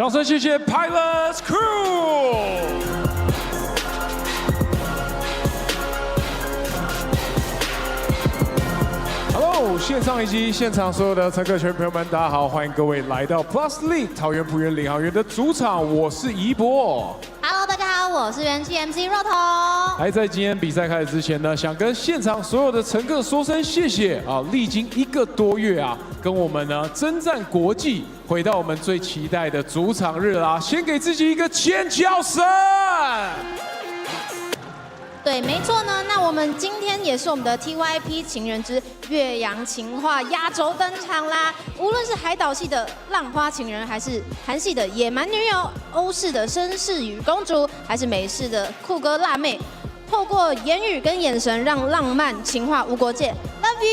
掌声谢谢 Pilot Crew。Hello， 线上以及现场所有的乘客圈朋友们，大家好，欢迎各位来到 P.LEAGUE 桃园璞园领航员的主场，我是一博。Hello， 大家好，我是元气 MC 肉头。还在今天比赛开始之前呢，想跟现场所有的乘客说声谢谢啊！历经1个多月啊，跟我们呢征战国际，回到我们最期待的主场日啦，先给自己一个尖叫声。对，没错呢。那我们今天也是我们的 TYP 情人之岳阳情话压轴登场啦！无论是海岛系的浪花情人，还是韩系的野蛮女友，欧式的绅士与公主，还是美式的酷哥辣妹，透过言语跟眼神，让浪漫情话无国界。Love you。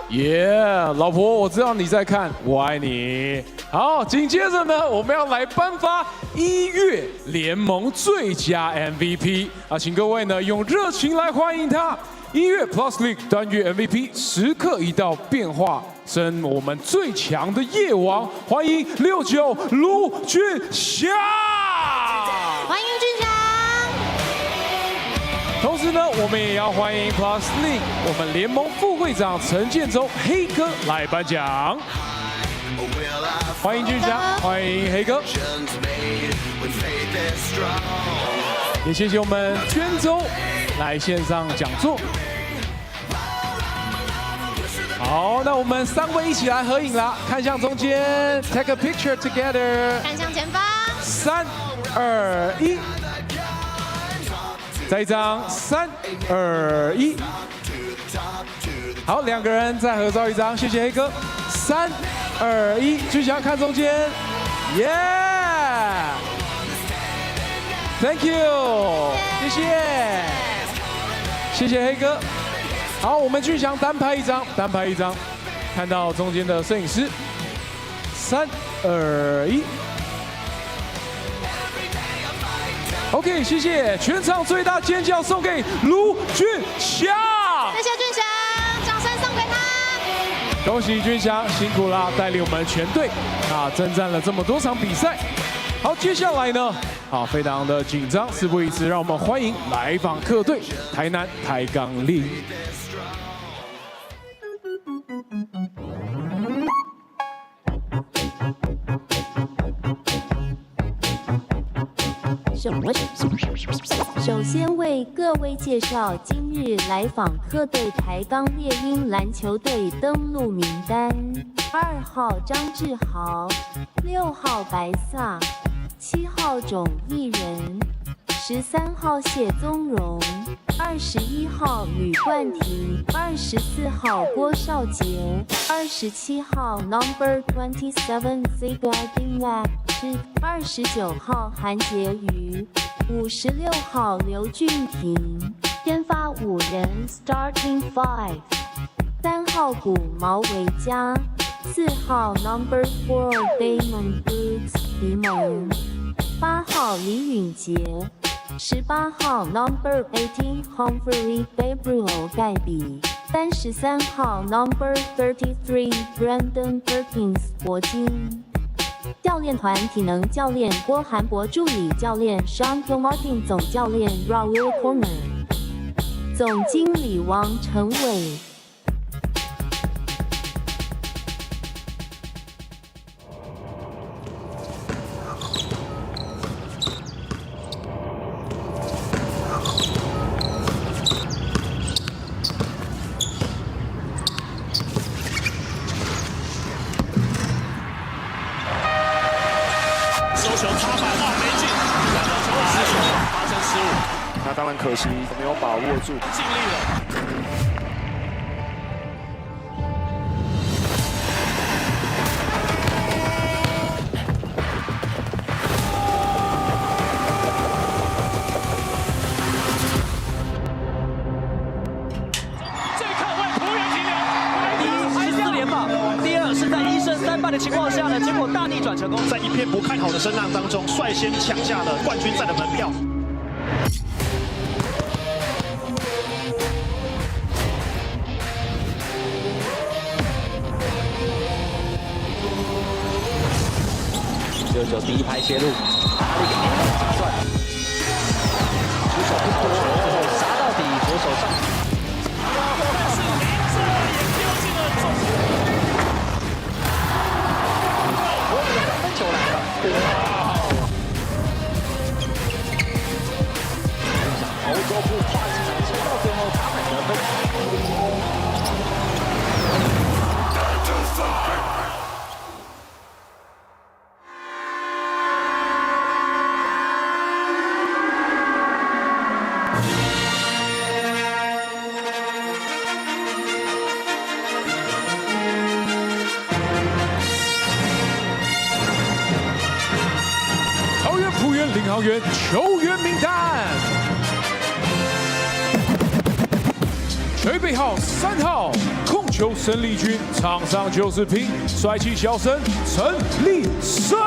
耶，老婆，我知道你在看，我爱你。好，紧接着呢，我们要来颁发1月联盟最佳 MVP 啊，请各位呢用热情来欢迎他。1月 P.LEAGUE 单月 MVP， 时刻一道变化，生我们最强的夜王，欢迎69卢俊祥。欢迎俊祥。同时呢，我们也要欢迎 P.LEAGUE 我们联盟副会长陈建州黑哥来颁奖。欢迎俊祥，欢迎黑哥，也谢谢我们娟州来线上讲座。好，那我们3位一起来合影啦，看向中间 ，take a picture together， 看向前方，3、2、1，再一张，3、2、1，好，2个人再合照一张，谢谢黑哥，3、2、1，俊祥看中间 ，Yeah，Thank you， 谢谢，谢谢黑哥。好，我们俊祥单拍一张，单拍一张，看到中间的摄影师，3、2、1。OK， 谢谢，全场最大尖叫送给卢俊祥。谢谢俊祥，掌声送给他。恭喜俊祥，辛苦啦，带领我们全队啊征战了这么多场比赛。好，接下来呢，非常的紧张，事不宜迟，让我们欢迎来访客队台南台钢猎鹰。首先为各位介绍今日来访客队台钢猎鹰篮球队登录名单：2号张志豪，6号白萨，7号种艺人，13号谢宗荣，21号吕冠廷，24号郭少杰，27号 No.27 Ziglading 29号韩杰瑜，56号刘俊廷，先发5人 Starting 5， 3号古毛维嘉，4号 No.4 Damon Boots 迪蒙，8号李允杰，18号 No.18 Humphrey Gabriel 盖比，33号 No.33 Brandon Perkins 铂金。教练团体能教练郭涵博，助理教练 Sean Gilmartin， 总教练 Raul Corner， 总经理王成伟。球插板没进，两个球发生失误，那当然可惜没有把握住，尽力了。最靠位仆人停留，第一14连霸，第二是在1胜3败的情况下呢，结果大逆转成功，在一片不看好的声浪当中，率先抢下了冠军赛的门票。999第一拍切入，打了一个精算，出手不多，最后杀到底，左手上。但是连着也丢进了中。我们的3分球来了，欧洲步跨进来，冲到最后他们得分。桃园璞园领航员球员名单。水北号3号控球生力军，场上就是拼，帅气小生陈立胜。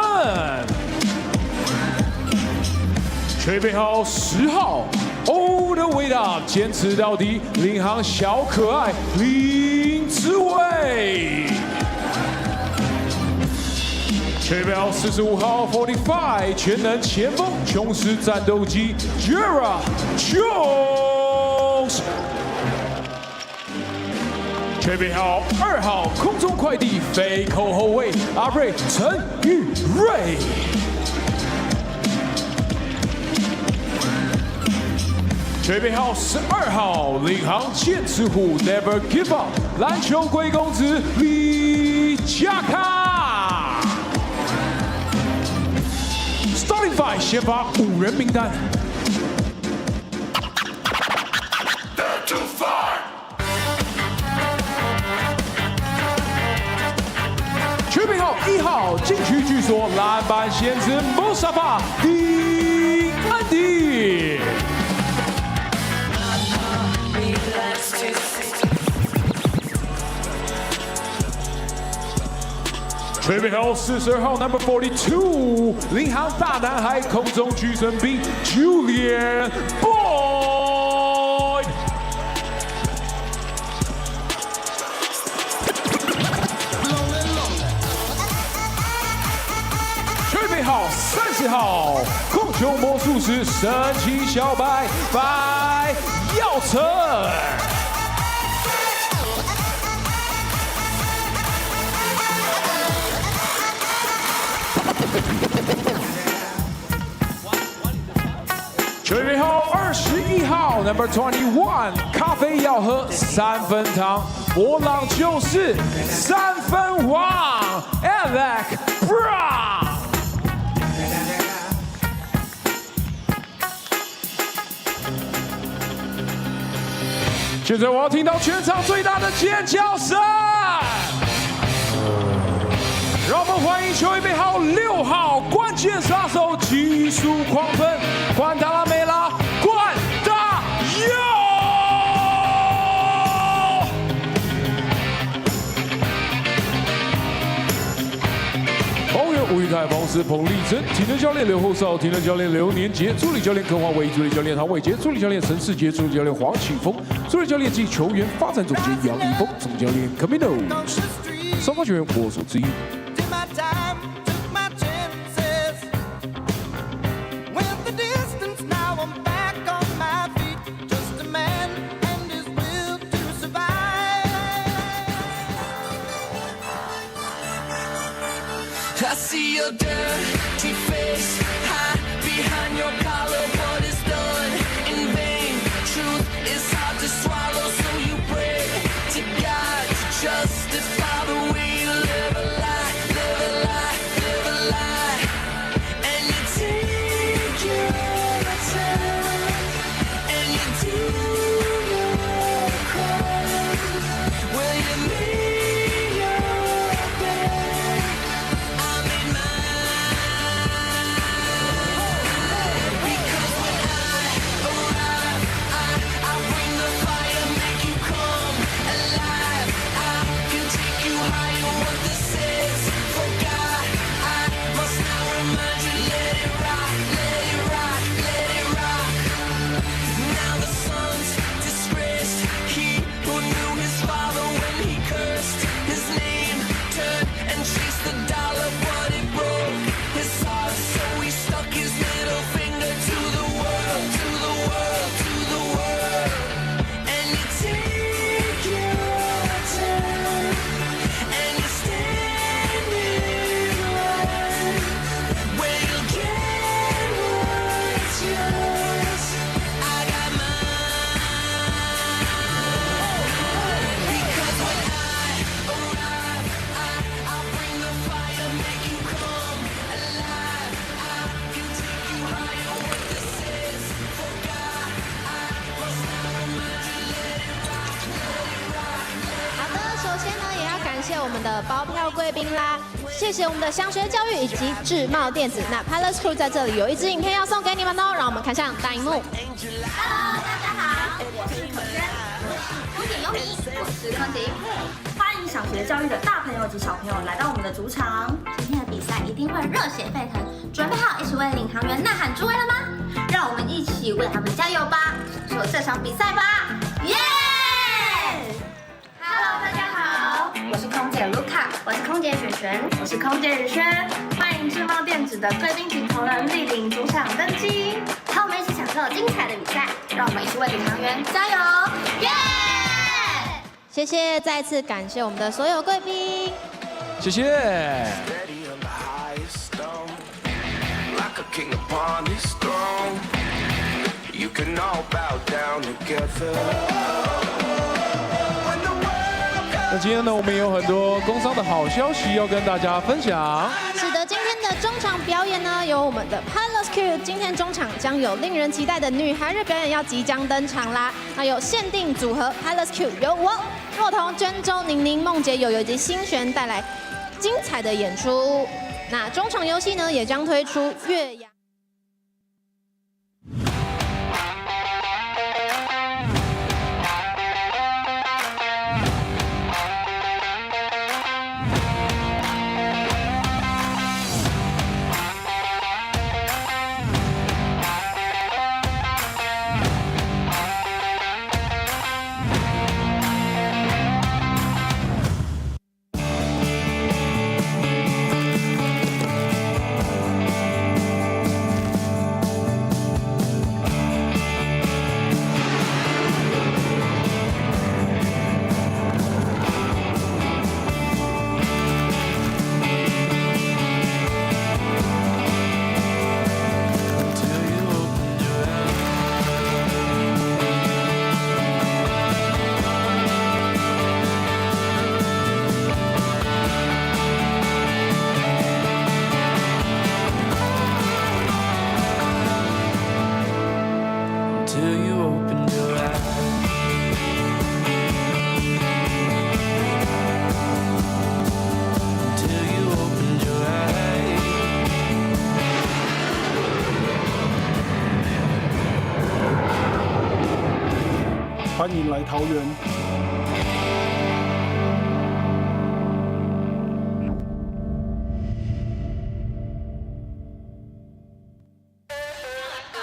水北号10号欧的味道，坚持到底，领航小可爱林志伟。水北号45号45全能前锋，琼斯战斗机 Jera Jones。水北号2号空中快递飞扣后卫阿瑞陈玉瑞。水北号12号领航剑齿虎 Never Give Up 篮球贵公子李佳卡。Starting Five 先发5人名单。水北号1号禁区据说篮板先知穆萨法丁安迪。水北号42号 Number 42领航大男孩空中巨神兵 Julian Boyd。水北号30号控球魔术师神奇小白白耀成。水北号21号 Number 21咖啡要喝3分糖，波浪就是3分王 Alec Brown。现在我要听到全场最大的尖叫声！让我们欢迎球衣背号6号关键杀手，技术狂喷，关达拉梅拉，关大佑。桃园5育台防师彭立珍，体能教练刘厚少，体能教练刘年杰，助理教练柯华伟，助理教练唐伟杰，助理教练陈世杰，助理教练黄启峰，助理教练及球员发展总监杨一峰，总教练 Camino。首发球员我所之一。I see your dirty face, hide behind your collar. What is done in vain? Truth is hard to swallow, so you pray to God to justify the way you live a lie, live a lie, live a lie. And you take your time, and you do your crime. Will you make your bed? I made mine. 们的包票贵宾啦，谢谢我们的香学教育以及智茂电子。那 P.LEAGUE Crew 在这里有一支影片要送给你们哦，让我们看向大荧幕。Hello， 大家好，我是可轩，空姐优米，我是康杰。欢迎小学教育的大朋友及小朋友来到我们的主场。今天的比赛一定会热血沸腾，准备好一起为领航员呐喊助威了吗？让我们一起为他们加油吧！享受这场比赛吧！耶、Hello， 大家好，我是空姐卢卡，我是空姐雪璇，我是空姐雨轩。欢迎智茂电子的贵宾及同仁莅临主场登机，和我们一起享受精彩的比赛。让我们一起为领航员加油！耶！谢谢，再次感谢我们的所有贵宾，谢谢。 Steady on the highest stone, like a king upon his throne. You can all bow down together. 那今天呢，我们也有很多工商的好消息要跟大家分享。是的，今天的中场表演呢，有我们的 P.LEAGUE Crew， 今天中场将有令人期待的女孩日表演要即将登场啦。那有限定组合 P.LEAGUE Crew， 有我若彤、娟周、宁宁、梦洁、友友以及新璇带来精彩的演出。那中场游戏呢，也将推出岳阳。 欢迎来桃园。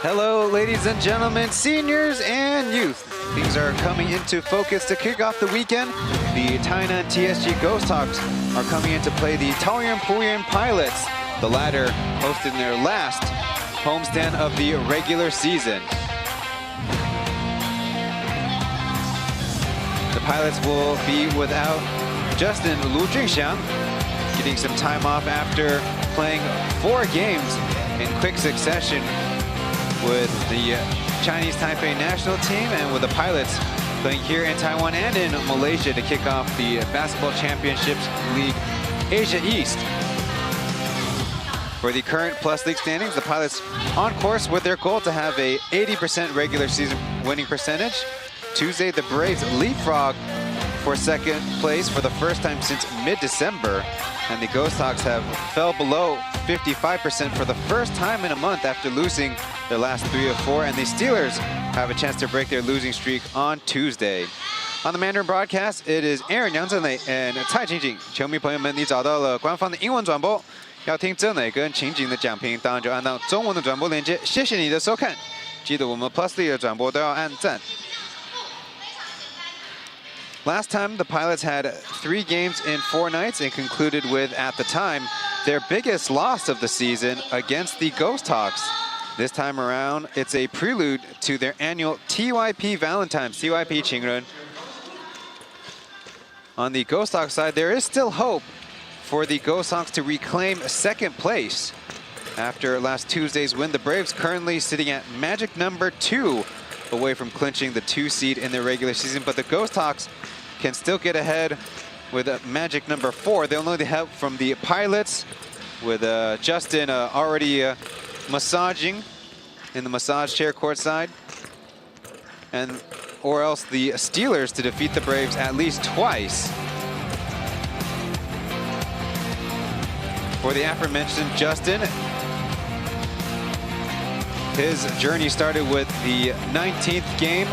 Hello, ladies and gentlemen, seniors and youth. Things are coming into focus to kick off the weekend. The Tainan TSG Ghosthawks are coming in to play the Taoyuan Pauian Pilots. The latter hosted their last homestand of the regular season. The Pilots will be without Justin Lu Junxiang, getting some time off after playing 4 games in quick succession with the Chinese Taipei national team and with the Pilots playing here in Taiwan and in Malaysia to kick off the Basketball Championships League Asia East. For the current Plus League standings, the Pilots on course with their goal to have a 80% regular season winning percentage. Tuesday, the Braves leapfrog for second place for the first time since mid-December, and the Ghosthawks have fell below 55% for the first time in a month after losing their last 3 of 4, and the Steelers have a chance to break their losing streak on Tuesday. On the Mandarin broadcast, it is Aaron Yang Zhenlei and Cai Qingjing. 球迷朋友们，你找到了官方的英文转播，要听郑磊跟秦景的讲评，当然就按到中文的转播链接。谢谢你的收看，记得我们 Plus League 的转播都要按赞。 Last time, the Pilots had 3 games in 4 nights and concluded with, at the time, their biggest loss of the season against the Ghosthawks. This time around, it's a prelude to their annual TYP Valentine's, TYP Qingrun. On the Ghosthawks side, there is still hope for the Ghosthawks to reclaim second place. After last Tuesday's win, the Braves currently sitting at magic number 2 away from clinching the 2 seed in the regular season, but the Ghosthawks can still get ahead with a magic number 4. They'll need the help from the Pilots, with Justin already massaging in the massage chair courtside, and or else the Steelers to defeat the Braves at least twice. for the aforementioned Justin. His journey started with the 19th game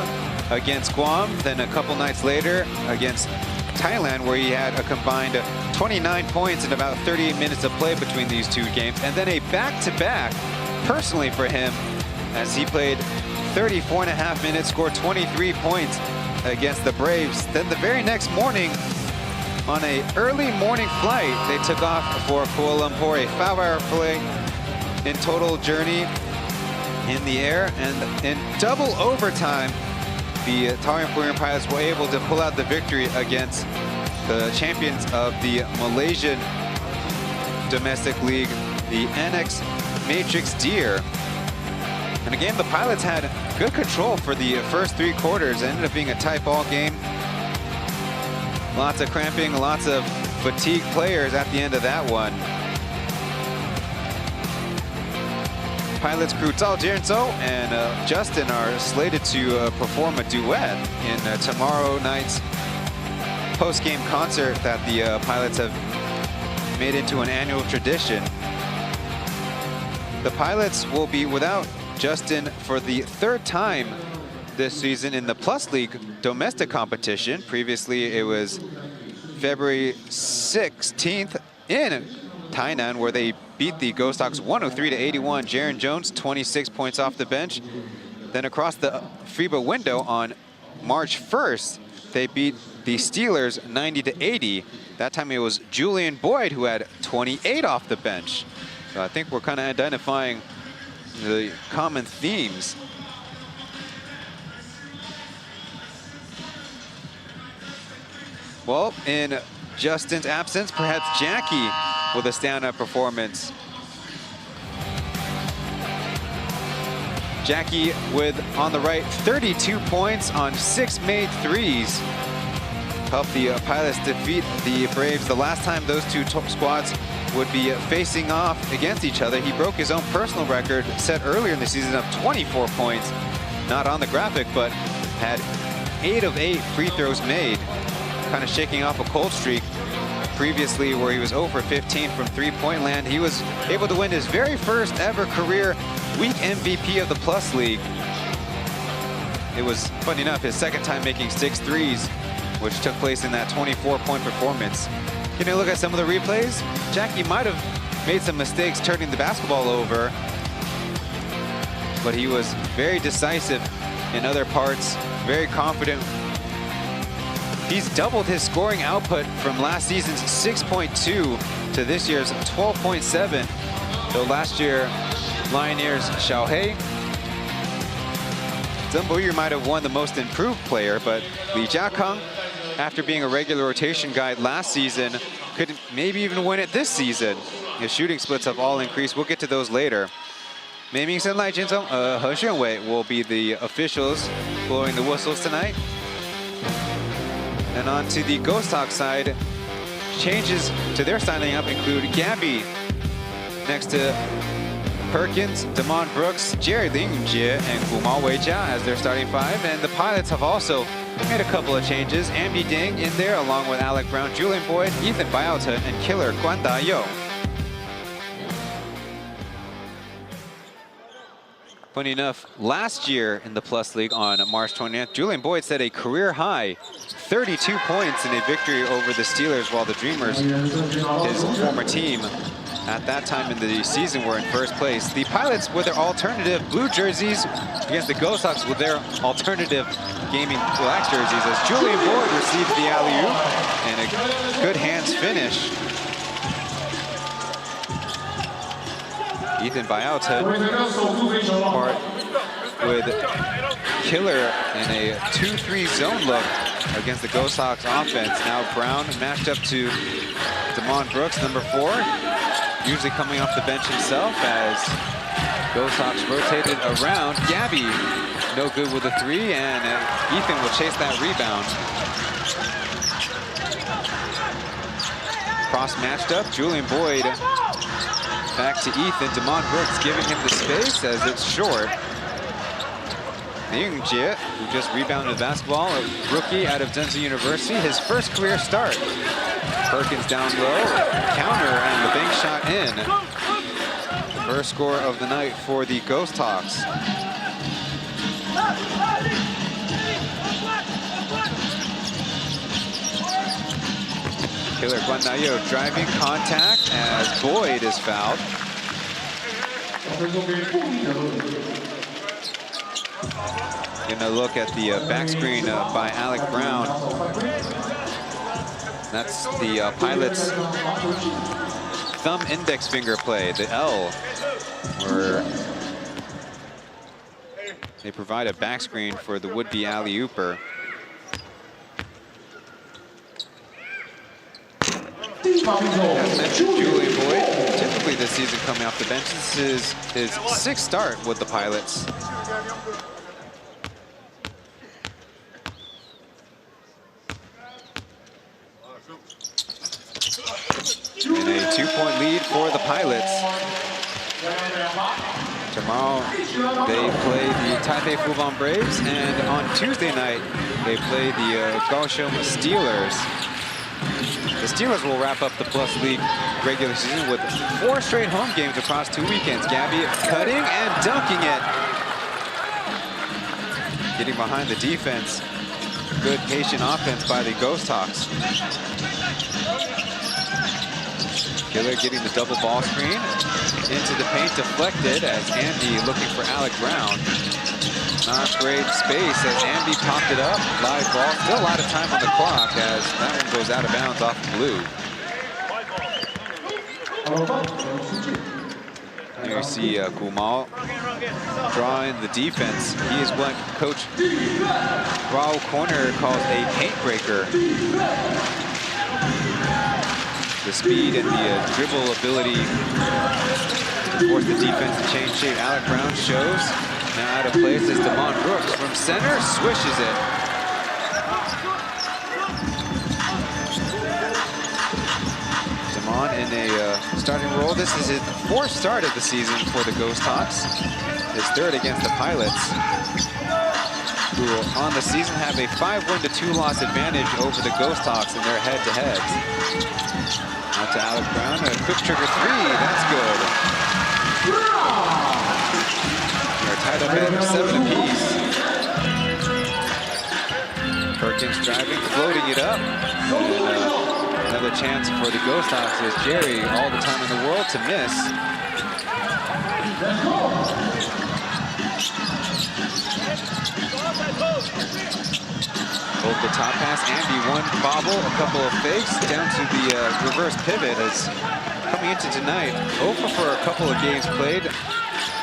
against Guam, then a couple nights later against Thailand, where he had a combined 29 points in about 38 minutes of play between these two games, and then a back-to-back personally for him as he played 34.5 minutes, scored 23 points against the Braves. Then the very next morning, on an early morning flight, they took off for Kuala Lumpur, a 5-hour flight in total journey in the air, and in double overtime, the Taoyuan Pauian pilots were able to pull out the victory against the champions of the Malaysian domestic league, the NX Matrix Deer. And again, the pilots had good control for the first 3 quarters. It ended up being a tight ball game. Lots of cramping, lots of fatigued players at the end of that one. Pilots crew Zhao Jianzhou and Justin are slated to perform a duet in tomorrow night's post-game concert that the pilots have made into an annual tradition. The pilots will be without Justin for the 3rd time this season in the Plus League domestic competition. Previously, it was February 16th in Tainan, where they beat the Ghosthawks 103-81. Jaron Jones, 26 points off the bench. Then across the FIBA window on March 1st, they beat the Steelers 90-80. That time it was Julian Boyd who had 28 off the bench. So I think we're kind of identifying the common themes. Well, in Justin's absence, perhaps Jackie with a stand-up performance. Jackie with, on the right, 32 points on 6 made threes. Helped the pilots defeat the Braves the last time those two squads would be facing off against each other. He broke his own personal record set earlier in the season of 24 points. Not on the graphic, but had 8 of 8 free throws made. Kind of shaking off a cold streak previously where he was 0 for 15 from three-point land. He was able to win his very first ever career week MVP of the Plus League. It was, funny enough, his 2nd time making 6 threes, which took place in that 24-point performance. Can you look at some of the replays? Jackie might have made some mistakes turning the basketball over, but he was very decisive in other parts, very confident. He's doubled his scoring output from last season's 6.2 to this year's 12.7. Though last year, Lioneers Xiaohei, Zheng Boyu might have won the most improved player, but Li Jiakang, after being a regular rotation guy last season, could maybe even win it this season. His shooting splits have all increased. We'll get to those later. Mei Mingsen, Lai Jianzong, He Xuanwei will be the officials blowing the whistles tonight. And on to the Ghosthawks side, changes to their signing up include Gabby next to Perkins, Damon Brooks, Jerry Lingjie, and Gumao Weijia as their starting 5. And the pilots have also made a couple of changes. Ambi Ding in there along with Alec Brown, Julian Boyd, Ethan Bialta, and killer Guan Da-Yo. Funny enough, last year in the Plus League on March 20th, Julian Boyd set a career high 32 points in a victory over the Steelers, while the Dreamers, his former team, at that time in the season were in 1st place. The Pilots with their alternative blue jerseys against the Ghosthawks with their alternative gaming black jerseys, as Julian Boyd received the alley-oop and a good hands finish. Ethan Bialta part with killer in a 2-3 zone look against the Ghosthawks offense. Now Brown matched up to Damon Brooks, number 4, usually coming off the bench himself as Ghosthawks rotated around. Gabby, no good with a 3, and Ethan will chase that rebound. Cross matched up, Julian Boyd back to Ethan. Damon Brooks giving him the space as it's short. Lingjie, who just rebounded the basketball, a rookie out of Zhengzhou University, his first career start. Perkins down low, counter, and the bank shot in. First score of the night for the Ghosthawks. Killer Guanayo driving contact as Boyd is fouled. Gonna look at the back screen by Alec Brown. That's the Pilots' thumb index finger play, the L, where they provide a back screen for the would-be alley-ooper. As mentioned, Julian Boyd, typically this season coming off the bench. This is his 6th start with the Pilots. And a 2-point lead for the Pilots. Tomorrow they play the Taipei Fubon Braves, and on Tuesday night they play the Kaohsiung Steelers. The Steelers will wrap up the Plus League regular season with 4 straight home games across 2 weekends. Gabby cutting and dunking it. Getting behind the defense. Good patient offense by the Ghosthawks. Killer getting the double ball screen. Into the paint, deflected as Andy looking for Alec Brown. Not great space as Andy popped it up. Live ball. Still a lot of time on the clock as that one goes out of bounds off the blue. There you see Gumal drawing the defense. He is what Coach Raul Corner calls a paint breaker. The speed and the dribble ability to force the defense to change shape. Alec Brown shows. Now out of place is Damon Brooks from center, swishes it. Damon in a starting role. This is his 4th start of the season for the Ghosthawks. His 3rd against the Pilots, who will on the season have a 5-win to 2-loss advantage over the Ghosthawks in their head-to-heads. Out to Alec Brown, a quick trigger 3, that's good. They're tied up at 7 apiece. Perkins driving, floating it up. And another chance for the Ghosthawks as Jerry, all the time in the world to miss. Over the top pass, Andy, one bobble, a couple of fakes, down to the reverse pivot as coming into tonight, 0 for a couple of games played.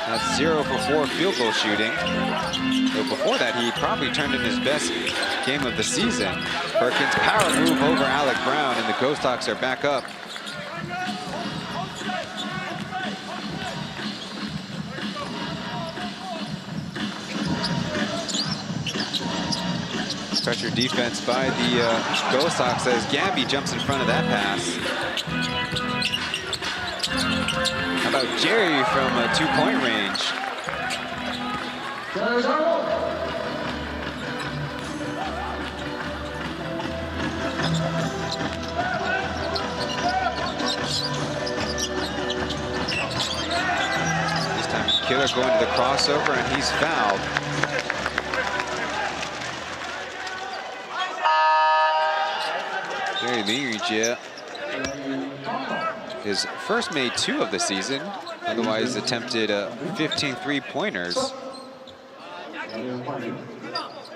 That's 0 for 4 field goal shooting. But before that, he probably turned in his best game of the season. Perkins, power move over Alec Brown, and the Ghosthawks are back up. Pressure defense by the Ghosthawks as Gabby jumps in front of that pass. How about Jerry from 2-point range? This time Killer going to the crossover and he's fouled. Jerry Liujie, his first made 2 of the season, otherwise attempted 15 3-pointers.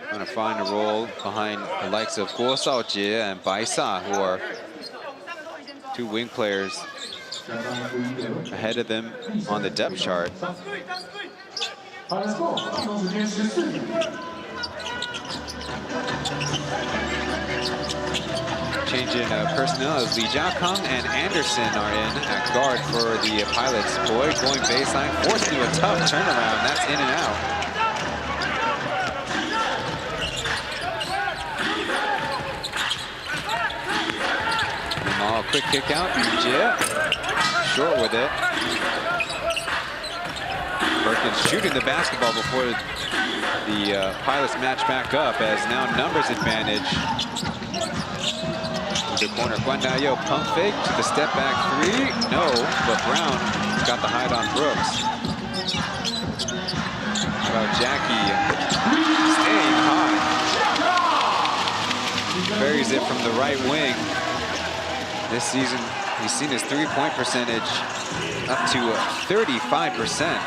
Trying to find a role behind the likes of Guo Shaojie and Bai Sa, who are 2 wing players ahead of them on the depth chart. Change in personnel as Lee Jiakang and Anderson are in at guard for the Pilots. Boyd going baseline, forced into a tough turnaround. That's in and out. Jamal, quick kick out. Jia, short with it. Perkins shooting the basketball before the Pilots match back up as now numbers advantage. The corner. Guandayo pump fake to the step back three. No, but Brown got the hide on Brooks. How about Jackie staying high? Buries it from the right wing. This season, he's seen his three-point percentage up to 35%.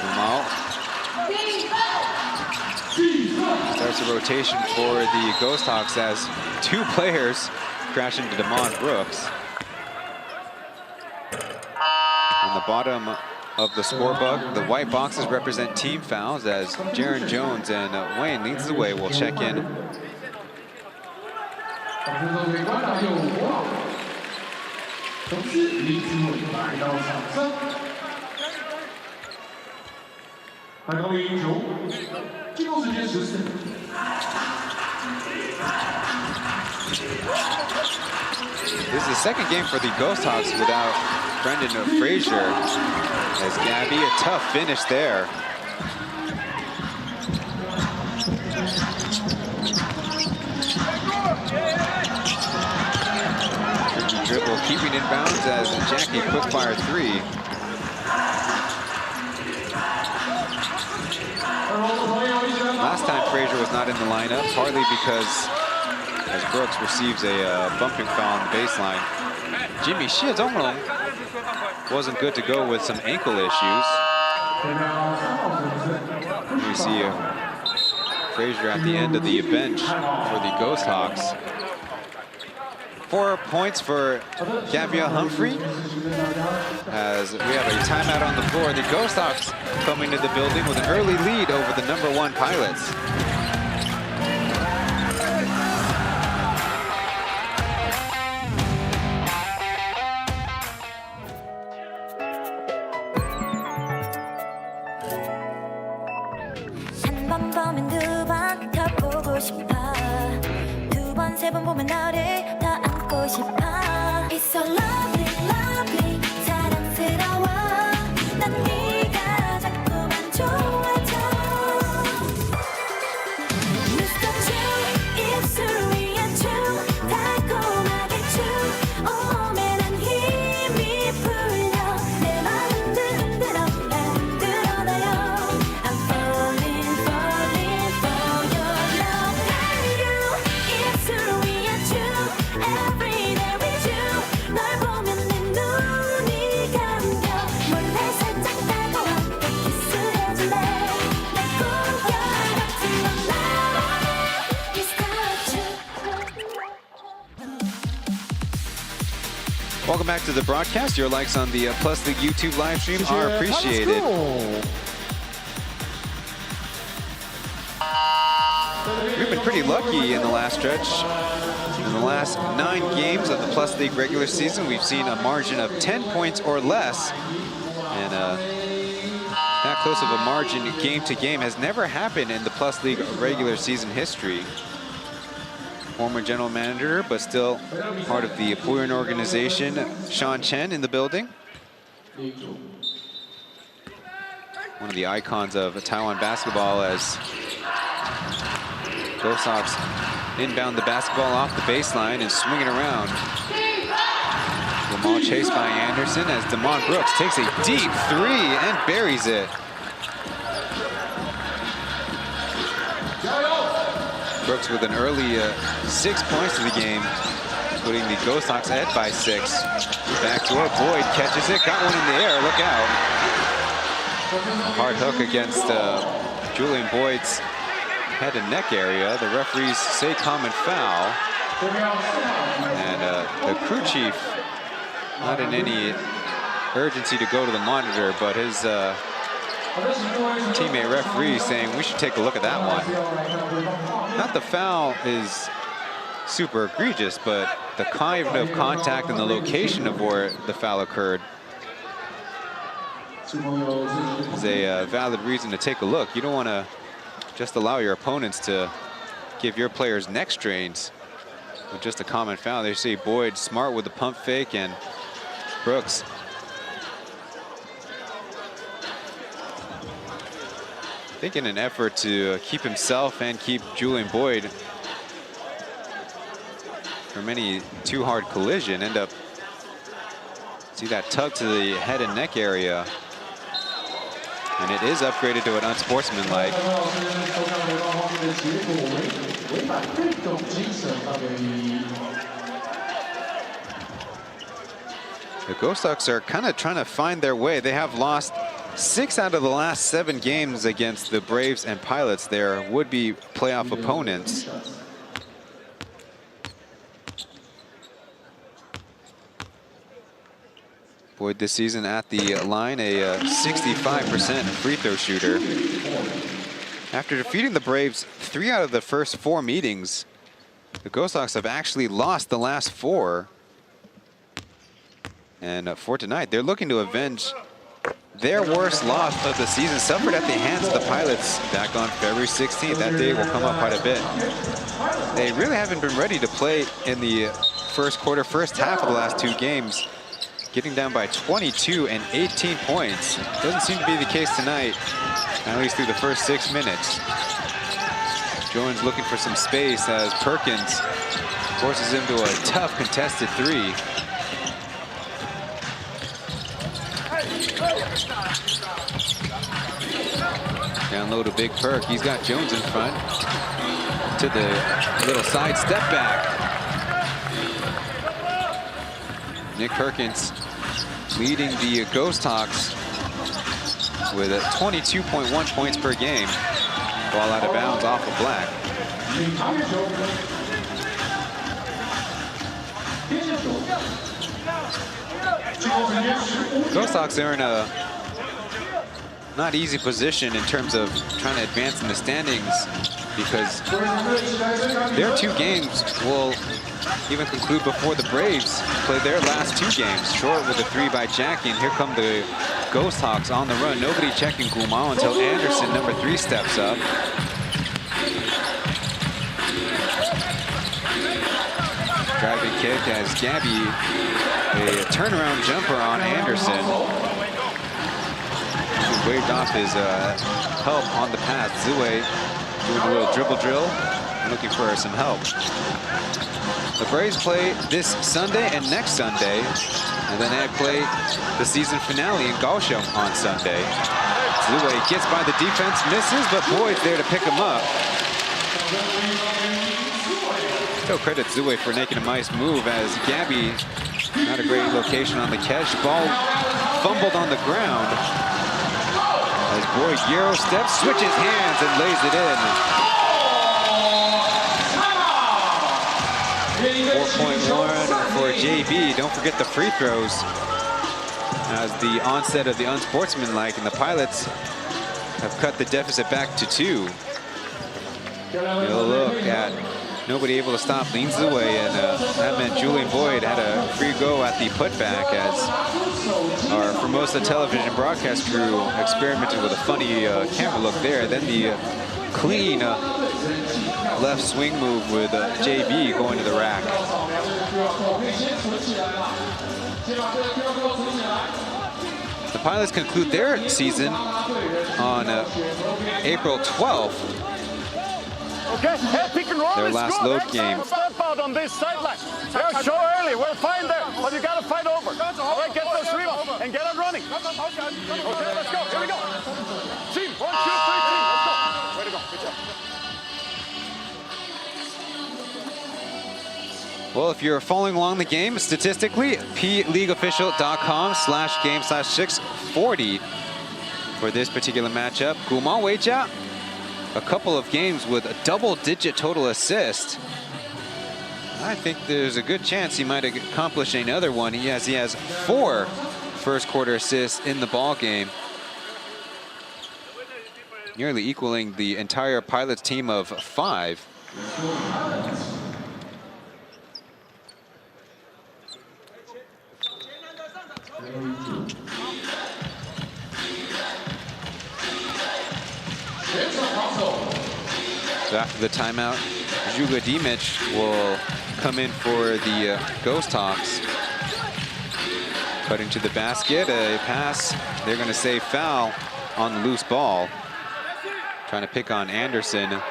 Jamal starts a rotation for the Ghosthawks as two players crash into Damon Brooks. On the bottom of the scorebook, the white boxes represent team fouls as Jaron Jones and Wayne leads the way. We'll check in. This is the second game for the Ghosthawks without Brendan Frazier. As Gabby, a tough finish there. Tricky dribble, keeping inbounds as Jackie quick fire three. Last time Frazier was not in the lineup, partly because as Brooks receives a bumping foul on the baseline. Jimmy Shizongong wasn't good to go with some ankle issues. You see Frazier at the end of the bench for the Ghosthawks. 4 points for Gabrielle Humphrey as we have a timeout on the floor. The Ghosthawks coming to the building with an early lead over the #1 Pilots. It's so lovely, lovely, 사랑스러워. 난 네가 자꾸만 좋아져. Mr. Chu, 입술 위에 춤, 달콤하게 춤. 온몸에 난 힘이 풀려. 내 마음도 흔들어, 흔들어놔요. I'm falling, falling for your love. And you, 입술 위에 춤. Every day with you. 널 보면 내 눈이 감겨. 몰래 살짝 다가와 키스해줄래. 내 꿈결 같은 넌 나와. Mr. Chu. Welcome back to the broadcast. Your likes on the Plus League YouTube live stream are appreciated. We've been pretty lucky in the last stretch. In the last 9 games of the Plus League regular season, we've seen a margin of 10 points or less. And that close of a margin game to game has never happened in the Plus League regular season history. Former general manager, but still part of the Pauian organization, Chen in the building. One of the icons of Taiwan basketball as Ghosthawks inbound the basketball off the baseline and swing it around. Jamal chased by Anderson as Damon Brooks takes a deep three and buries it. Brooks with an early 6 points to the game, putting the Ghosthawks ahead by 6. Backdoor, Boyd catches it, got one in the air, look out. Hard hook against Julian Boyd's head and neck area. The referees say common foul. And the crew chief, not in any urgency to go to the monitor, but his teammate referee saying we should take a look at that one. Not the foul is super egregious, but the kind of contact and the location of where the foul occurred is a valid reason to take a look. You don't want to just allow your opponents to give your players neck strains with just a common foul. They see Boyd smart with the pump fake, and Brooks I think in an effort to keep himself and keep Julian Boyd from any too hard collision. End up, see that tug to the head and neck area. And it is upgraded to an unsportsmanlike. The Ghosthawks are kind of trying to find their way. They have lost 6 out of the last 7 games against the Braves and Pilots, their would-be playoff opponents. Boyd this season at the line, a 65% free throw shooter. After defeating the Braves 3 out of the first 4 meetings, the Ghosthawks have actually lost the last 4. And for tonight, they're looking to avenge their worst loss of the season, suffered at the hands of the Pilots back on February 16th. That day will come up quite a bit. They really haven't been ready to play in the first half of the last 2 games. Getting down by 22 and 18 points. Doesn't seem to be the case tonight, at least through the first 6 minutes. Jones looking for some space as Perkins forces him to a tough contested 3. Down low to Big Perk. He's got Jones in front. To the little side step back. Nick Perkins leading the Ghosthawks with 22.1 points per game. Ball out of bounds off of Black. Ghosthawks are in a not easy position in terms of trying to advance in the standings, because their 2 games will even conclude before the Braves play their last 2 games. Short with a 3 by Jackie, and here come the Ghosthawks on the run. Nobody checking Gumao until Anderson, number 3, steps up. Driving kick as Gabby, a turnaround jumper on Anderson. He waved off his help on the pass. Zue doing a little dribble drill, looking for some help. The Braves play this Sunday and next Sunday, and then they play the season finale in Kaohsiung on Sunday. Zue gets by the defense, misses, but Boyd's there to pick him up. Still credit Zue for making a nice move as Gabby, not a great location on the catch. Ball fumbled on the ground. As Boyd Euro steps, switches hands, and lays it in. 4.1 for JB. Don't forget the free throws as the onset of the unsportsmanlike, and the Pilots have cut the deficit back to 2. You'll look at nobody able to stop Lin Zue, and that meant Julian Boyd had a free go at the putback as our Formosa television broadcast crew experimented with a funny camera look there. Then the clean left swing move with JB going to the rack. The Pilots conclude their season on April 12th. Okay, hey, pick and roll. Their last load game. Step out on this sideline. They're so early. We're fine there, but you got to fight over. All right, get those rebounds and get it running. Okay, let's go. Here we go. Team, 1, 2, 3, team. Let's go. Way to go. Good job. Well, if you're following along the game, statistically, pleagueofficial.com/game/640 for this particular matchup. Gumao Weijia, a couple of games with a double-digit total assist. I think there's a good chance he might accomplish another one. He has 4 first-quarter assists in the ball game, nearly equaling the entire Pilots team of 5. So after the timeout, Juga Dimic will come in for the Ghosthawks. Cutting to the basket, a pass. They're going to say foul on the loose ball. Trying to pick on Anderson.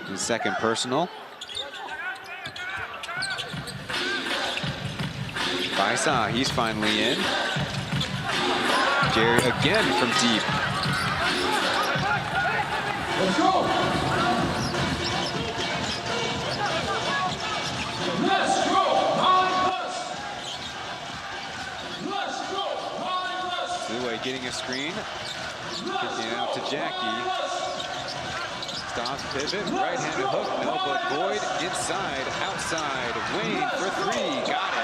His second personal. Baisa, he's finally in. Jerry again from deep. Let's go! Let's go! 9+! Let's go! 9+! Zhuwei getting a screen. Kicking it out to Jackie. Stops, pivot, right-handed hook, no, but Boyd inside, outside. Wayne for three, got it.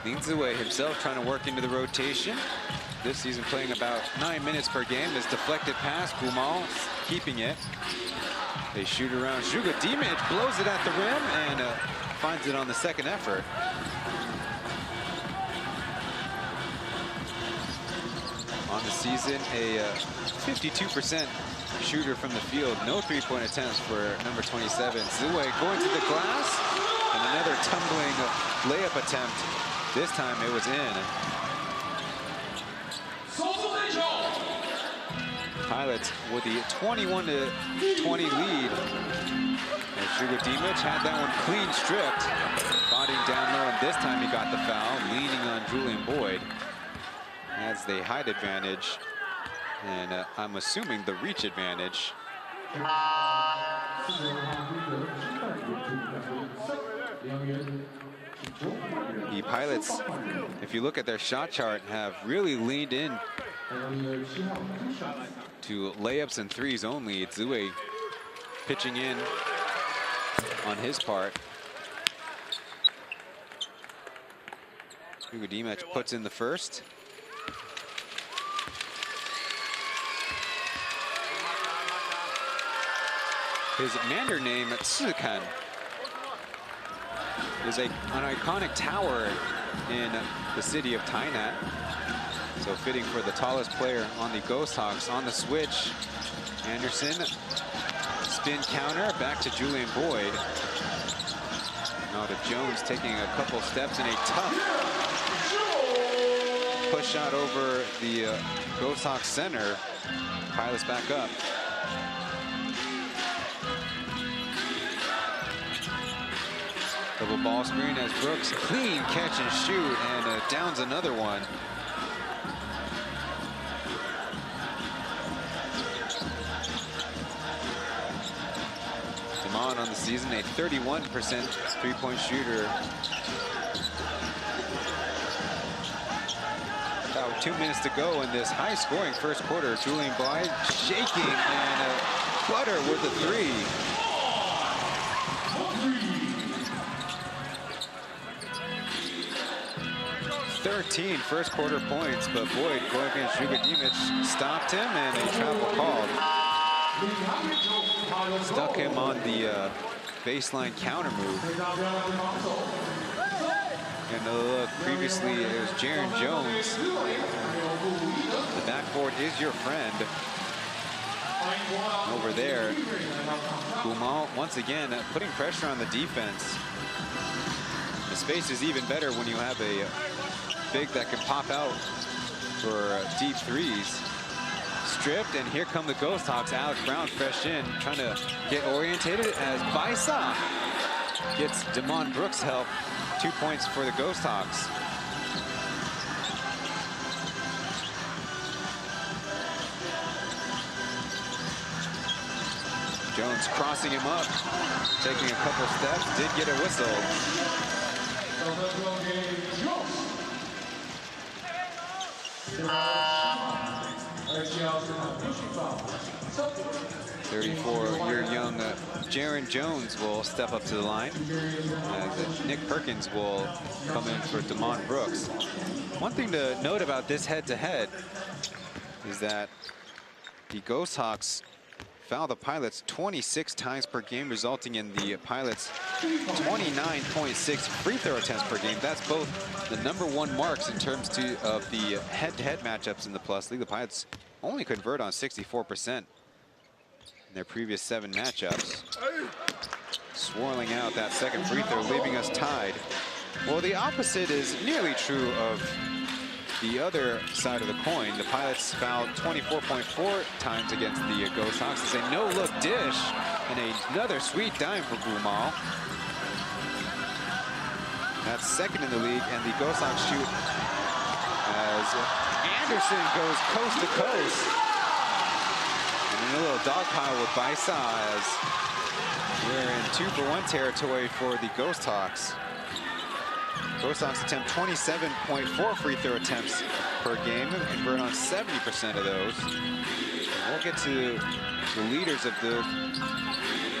Lin Zhuwei himself trying to work into the rotation. This season playing about 9 minutes per game. This deflected pass, Gumal keeping it. They shoot around. Zhuge Dimage blows it at the rim and finds it on the second effort. On the season, a 52% shooter from the field. No three-point attempts for number 27. Zhuwei going to the glass and another tumbling layup attempt. This time it was in. Pilots with the 21-20 lead. And Zhuge Dimage had that one clean stripped. Bodying down low, and this time he got the foul, leaning on Julian Boyd. Has the height advantage, and I'm assuming the reach advantage. The Pilots, if you look at their shot chart, have really leaned in to layups and threes only. Zhuwei pitching in on his part. Zhuge Dimage puts in the first. His Mandarin name, Tsikan, is an iconic tower in the city of Tainan. So fitting for the tallest player on the Ghosthawks. On the switch, Anderson, spin counter, back to Julian Boyd. Now to Jones taking a couple steps in a tough push shot over the Ghosthawks center. Pilots back up. Double ball screen as Brooks, clean catch and shoot, and downs another one. Damon on the season, a 31% three-point shooter. About 2 minutes to go in this high-scoring first quarter. Julian Boyd shaking and Butter with the three. 13 first quarter points, but Boyd going against Zhuge Dimage stopped him, and a travel called. Stuck him on the baseline counter move. And look, previously it was Jaren Jones. The backboard is your friend. Over there, Gumal once again putting pressure on the defense. The space is even better when you have a big that can pop out for deep threes. Stripped, and here come the Ghosthawks. Alex Brown fresh in, trying to get orientated as Baisa gets Damon Brooks help. 2 points for the Ghosthawks. Jones crossing him up, taking a couple steps, did get a whistle. 34-year young Jaren Jones will step up to the line, as Nick Perkins will come in for Damon Brooks. One thing to note about this head-to-head is that the Ghosthawks foul the Pilots 26 times per game, resulting in the Pilots 29.6 free throw attempts per game. That's both the #1 marks in terms of the head-to-head matchups in the Plus League. The Pilots only convert on 64%. in their previous 7 matchups. Swirling out that second free throw, leaving us tied. Well, the opposite is nearly true of the other side of the coin. The Pilots fouled 24.4 times against the Ghosthawks. It's a no-look dish and another sweet dime for Gumal. That's second in the league, and the Ghosthawks shoot as Anderson goes coast to coast. And in a little dogpile with Baisa as we're in 2-for-1 territory for the Ghosthawks. Ghosthawks attempt 27.4 free throw attempts per game and convert on 70% of those. And we'll get to the leaders of the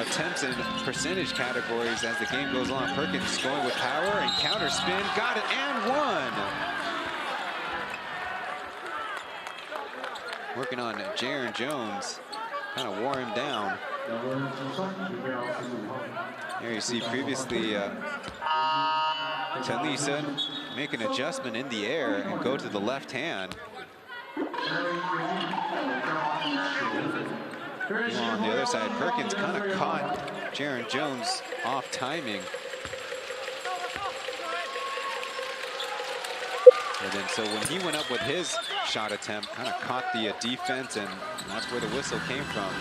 attempts and percentage categories as the game goes on. Perkins going with power and counter spin, got it and one. Working on Jaren Jones, kind of wore him down. Here you see previously Chen make an adjustment in the air and go to the left hand. On the other side, Perkins kind of caught Jaren Jones off timing. And then so when he went up with his shot attempt, kind of caught the defense, and that's where the whistle came from.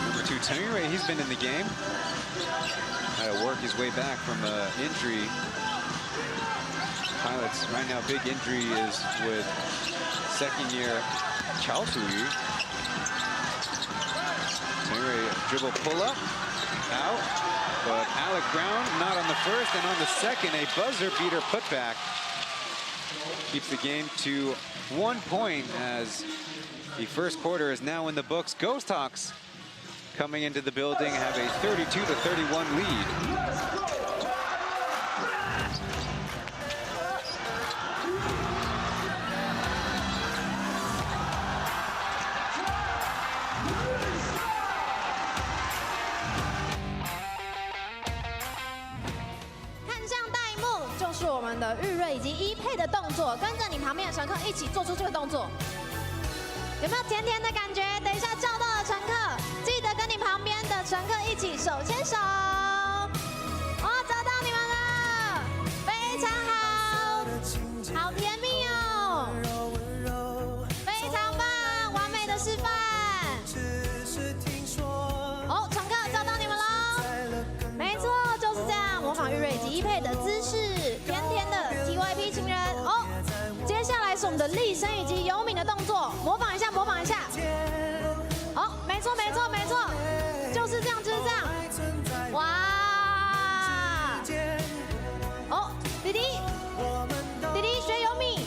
Number 2, Taoyuan, he's been in the game. Had to work his way back from an injury. Pilots right now, big injury is with second-year Chaosuyu. Taoyuan dribble pull-up, out. But Alec Brown not on the first, and on the second, a buzzer beater putback keeps the game to 1 point as the first quarter is now in the books. Ghosthawks coming into the building have a 32-31 lead.的日瑞以及一配的动作，跟着你旁边的乘客一起做出这个动作，有没有甜甜的感觉？等一下叫到了乘客，记得跟你旁边的乘客一起手牵手。哦，找到你们了，非常好，好甜蜜哦，非常棒，完美的示范。哦，乘客找到你们喽，没错，就是这样，模仿日瑞以及一配的姿势。 甜甜的 TYP 情人哦，接下来是我们的立身以及游敏的动作，模仿一下，模仿一下。哦，没错，没错，没错，就是这样，就是这样。哇！哦，弟弟，弟弟学游敏，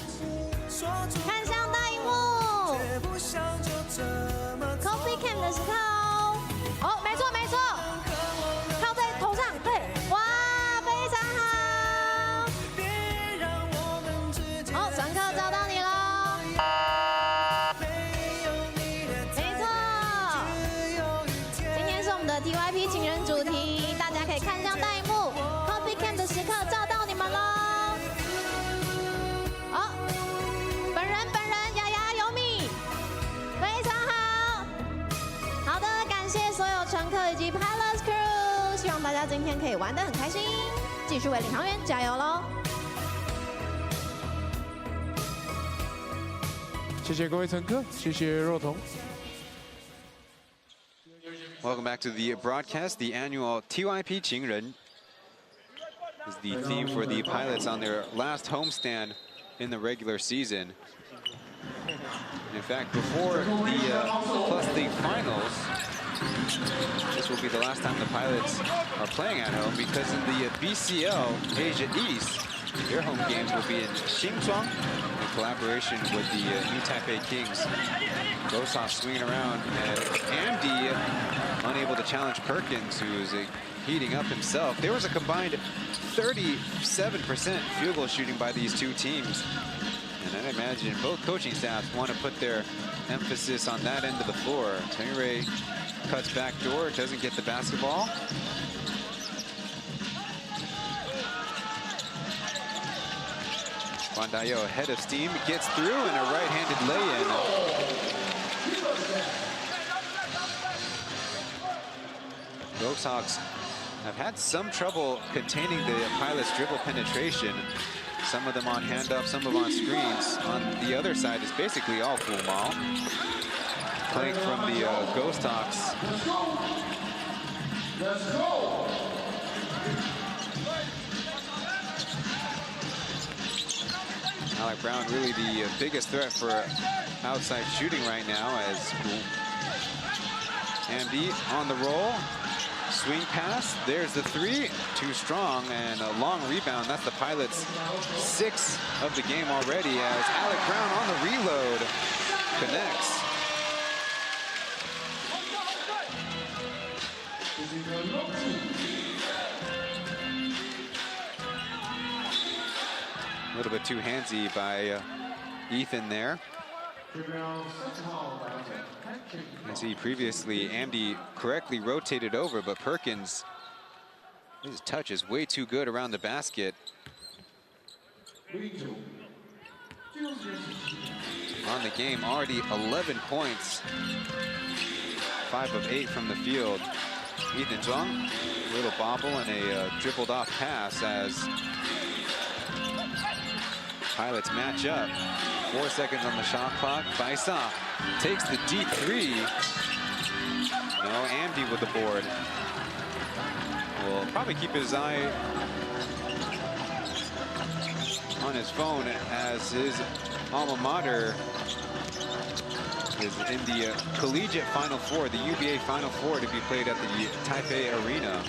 看向大荧幕 ，Coffee Cam 的时刻哦。哦，没错，没错，靠在头上，对，哇，非常好。 乘客找到你喽！没错，今天是我们的 TYP 情人主题，大家可以看向大荧幕 ，Coffee Cam 的时刻照到你们喽！好，本人雅雅有米，非常好。好的，感谢所有乘客以及 Pilots Crew， 希望大家今天可以玩得很开心，继续为领航员加油喽！ 谢谢各位乘客，谢谢若彤。 Welcome back to the broadcast. The annual TYP 情人 is the theme for the Pilots on their last homestand in the regular season. In fact, before the Plus League Finals, this will be the last time the Pilots are playing at home because in the BCL Asia East, their home games will be in Xinzhuang in collaboration with the New Taipei Kings. Ghosthawks swinging around, and Andy unable to challenge Perkins, who is heating up himself. There was a combined 37% field goal shooting by these two teams. And I imagine both coaching staffs want to put their emphasis on that end of the floor. Taoyuan cuts back door, doesn't get the basketball. Wandayo ahead of steam, gets through, and a right-handed lay-in. Ghosthawks have had some trouble containing the Pilots' dribble penetration. Some of them on handoff, some of them on screens. On the other side is basically all full mall. Playing from the Ghosthawks. Let's go. Alec Brown really the biggest threat for outside shooting right now as Amdi on the roll. Swing pass, there's the three, too strong, and a long rebound. That's the Pilots' 6th of the game already as Alec Brown on the reload connects. A little bit too handsy by Ethan there. As he previously, Amdi correctly rotated over, but Perkins, his touch is way too good around the basket. On the game, already 11 points. 5 of 8 from the field. Ethan Zhuang, a little bobble and a dribbled off pass as Pilots match up. 4 seconds on the shot clock. Baisa takes the D3. No, Amdi with the board. Will probably keep his eye on his phone as his alma mater is in the collegiate Final Four, the UBA Final Four, to be played at the Taipei Arena.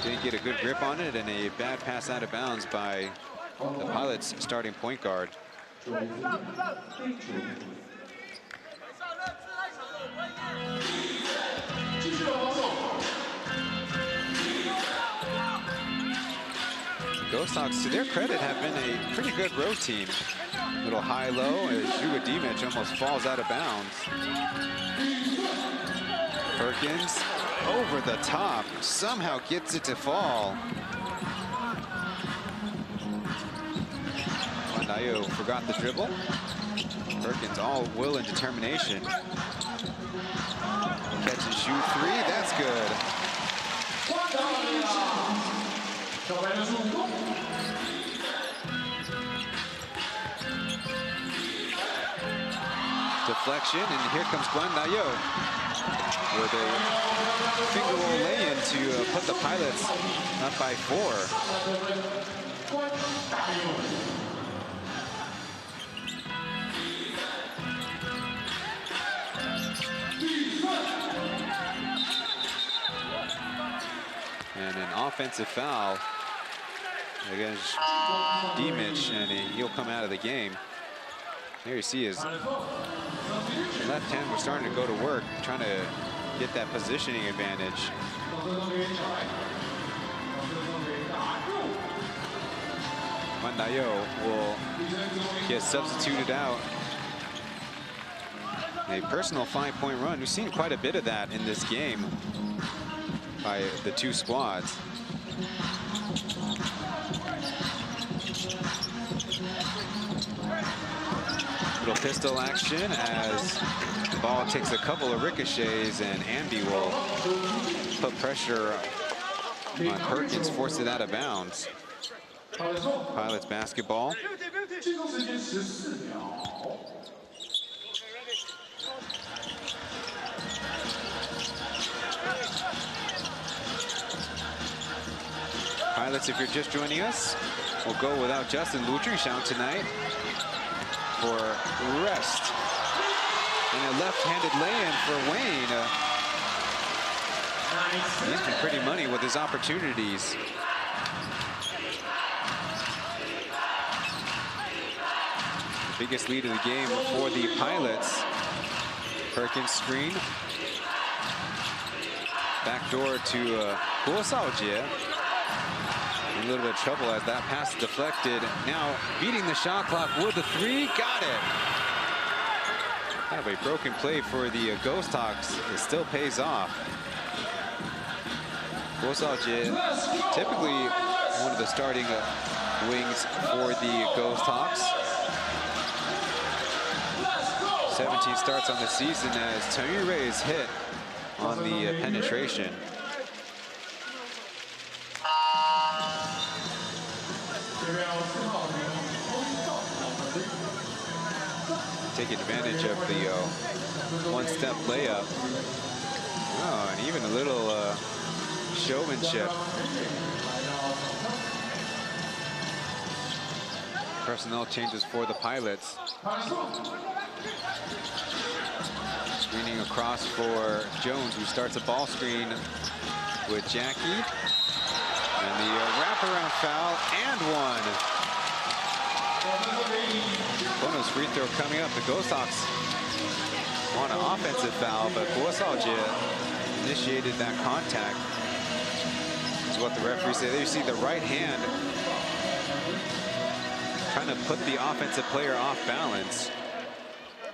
Didn't get a good grip on it, and a bad pass out of bounds by the Pilots' starting point guard. Ghosthawks, to their credit, have been a pretty good road team. Little high-low as Ghosthawks almost falls out of bounds. Perkins over the top, somehow gets it to fall. Wandayo forgot the dribble. Perkins all will and determination. Catch and shoot three, that's good. Deflection, and here comes Wandayo with a finger roll lay-in to put the Pilots up by 4. And an offensive foul against Dimich, and he'll come out of the game. There you see his left hand was starting to go to work, trying to get that positioning advantage. Wandayo will get substituted out. A personal 5-point run. We've seen quite a bit of that in this game by the two squads. Little pistol action as the ball takes a couple of ricochets, and Amdi will put pressure on Perkins, force it out of bounds. Pilots basketball. Pilots, if you're just joining us, we'll go without Justin Lu Junxiang tonight for rest. And a left-handed lay-in for Wayne. He's been pretty money with his opportunities. The biggest lead of the game for the Pilots. Perkins screen. Backdoor to Ghosthawks. A little bit of trouble as that pass deflected. Now beating the shot clock with the three. Got it. Kind of a broken play for the Ghosthawks. It still pays off. Ghosthawks, typically one of the starting wings for the Ghosthawks. 17 starts on the season as Taoyuan is hit on the penetration. Take advantage of the one-step layup. Oh, and even a little showmanship. Personnel changes for the Pilots. Screening across for Jones, who starts a ball screen with Jackie. And the wraparound foul and one. Bonus free throw coming up. The Ghosthawks want an offensive foul, but Ghosthawks initiated that contact. Is what the referee said. There you see the right hand trying to put the offensive player off balance.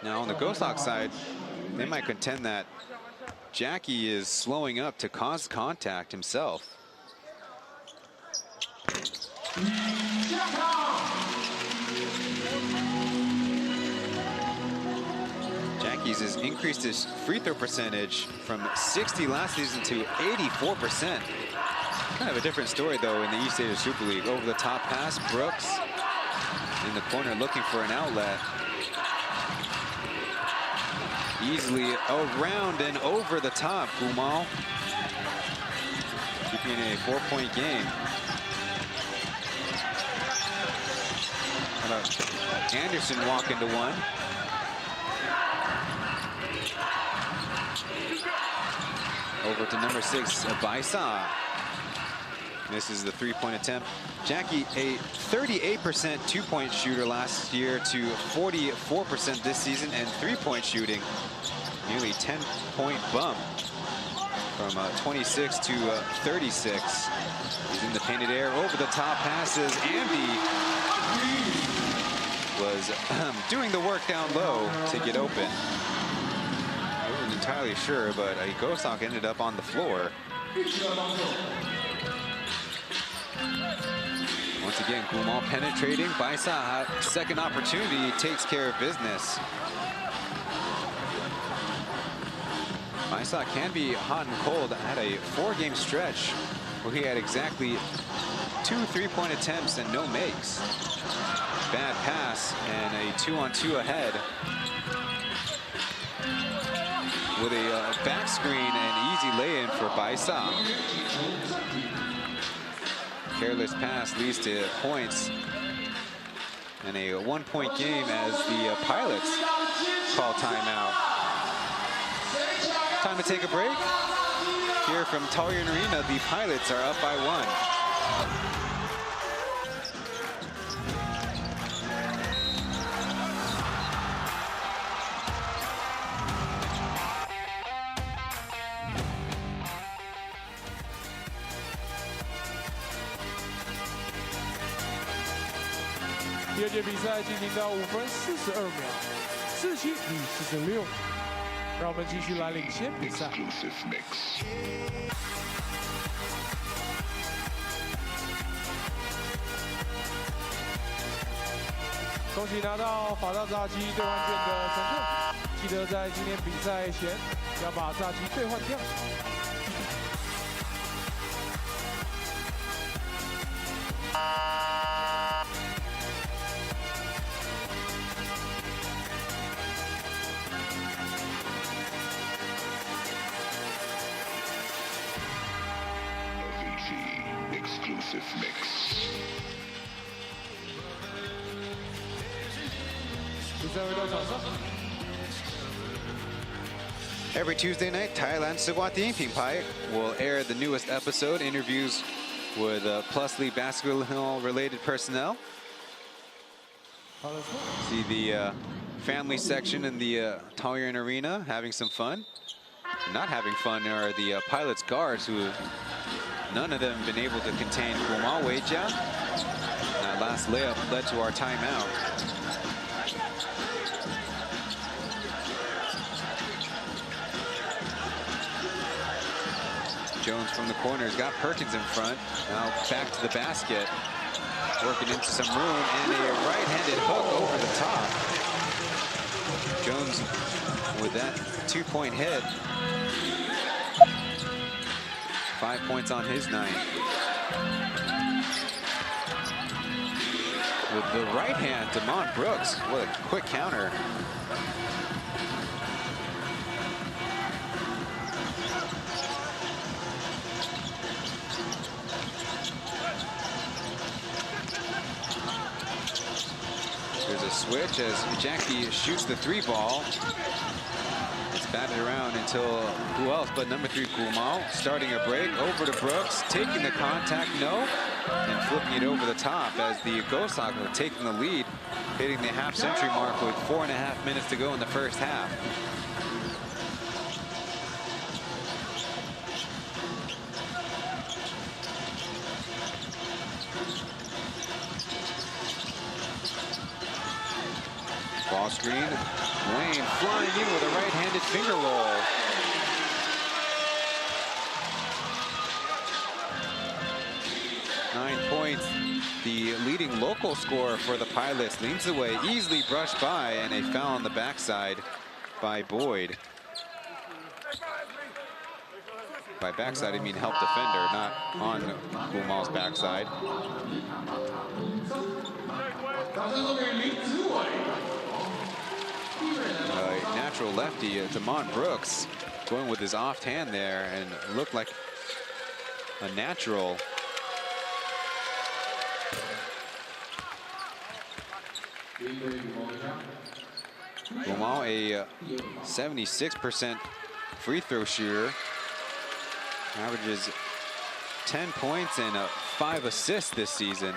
Now on the Ghosthawks side, they might contend that Jackie is slowing up to cause contact himself. Jackie's has increased his free throw percentage from 60 last season to 84%. Kind of a different story though in the East Asia Super League. Over the top pass, Brooks in the corner looking for an outlet. Easily around and over the top, Kumal. Keeping a 4-point game. How about Anderson walk into one? Over to number 6, Baisa. Misses the 3-point attempt. Jackie, a 38% two-point shooter last year to 44% this season, and three-point shooting, nearly 10-point bump from 26 to 36. He's in the painted air, over the top passes. Andy was doing the work down low to get open. I wasn't entirely sure, but a Ghosthawk ended up on the floor. Once again, Kumal penetrating. Baisa, second opportunity, takes care of business. Baisa can be hot and cold. Had a 4-game stretch where he had exactly 2 3-point attempts and no makes. Bad pass and a 2-on-2 ahead. With a back screen and easy lay-in for Baisa. Careless pass leads to points. And a 1-point game as the Pilots call timeout. Time to take a break. Here from Taoyuan Arena, the Pilots are up by 1.第二节比赛进行到5分42秒，47比46，让我们继续来领先比赛。恭喜拿到法大炸鸡兑换券的乘客，记得在今天比赛前要把炸鸡兑换掉。Exclusive mix. Every Tuesday night, Thailand Sugwati Pingpai will air the newest episode, interviews with PLEAGUE basketball-related personnel. See the family section in the Taoyuan Arena having some fun. Not having fun are the Pilots guards, who none of them have been able to contain Kumal Weijia. That last layup led to our timeout. Jones from the corner has got Perkins in front. Now back to the basket. Working into some room and a right-handed hook over the top. Jones with that 2-point hit. 5 points on his night. With the right hand, Damon Brooks. What a quick counter. There's a switch as Jackie shoots the 3 ball. It's batted around until who else but number 3 Gumao starting a break over to Brooks, taking the contact, no, and flipping it over the top as the Ghosthawks are taking the lead, hitting the half-century mark with 4.5 minutes to go in the first half. Ball screen, Wayne flying in with a right-handed finger roll. The leading local scorer for the Pilots. Lin Ziwei easily brushed by, and a foul on the backside by Boyd. By backside, I mean help defender, not on Gumao's backside. Natural lefty, Damon Brooks, going with his off hand there, and looked like a natural. Gumao, a 76% free throw shooter, averages 10 points and 5 assists this season.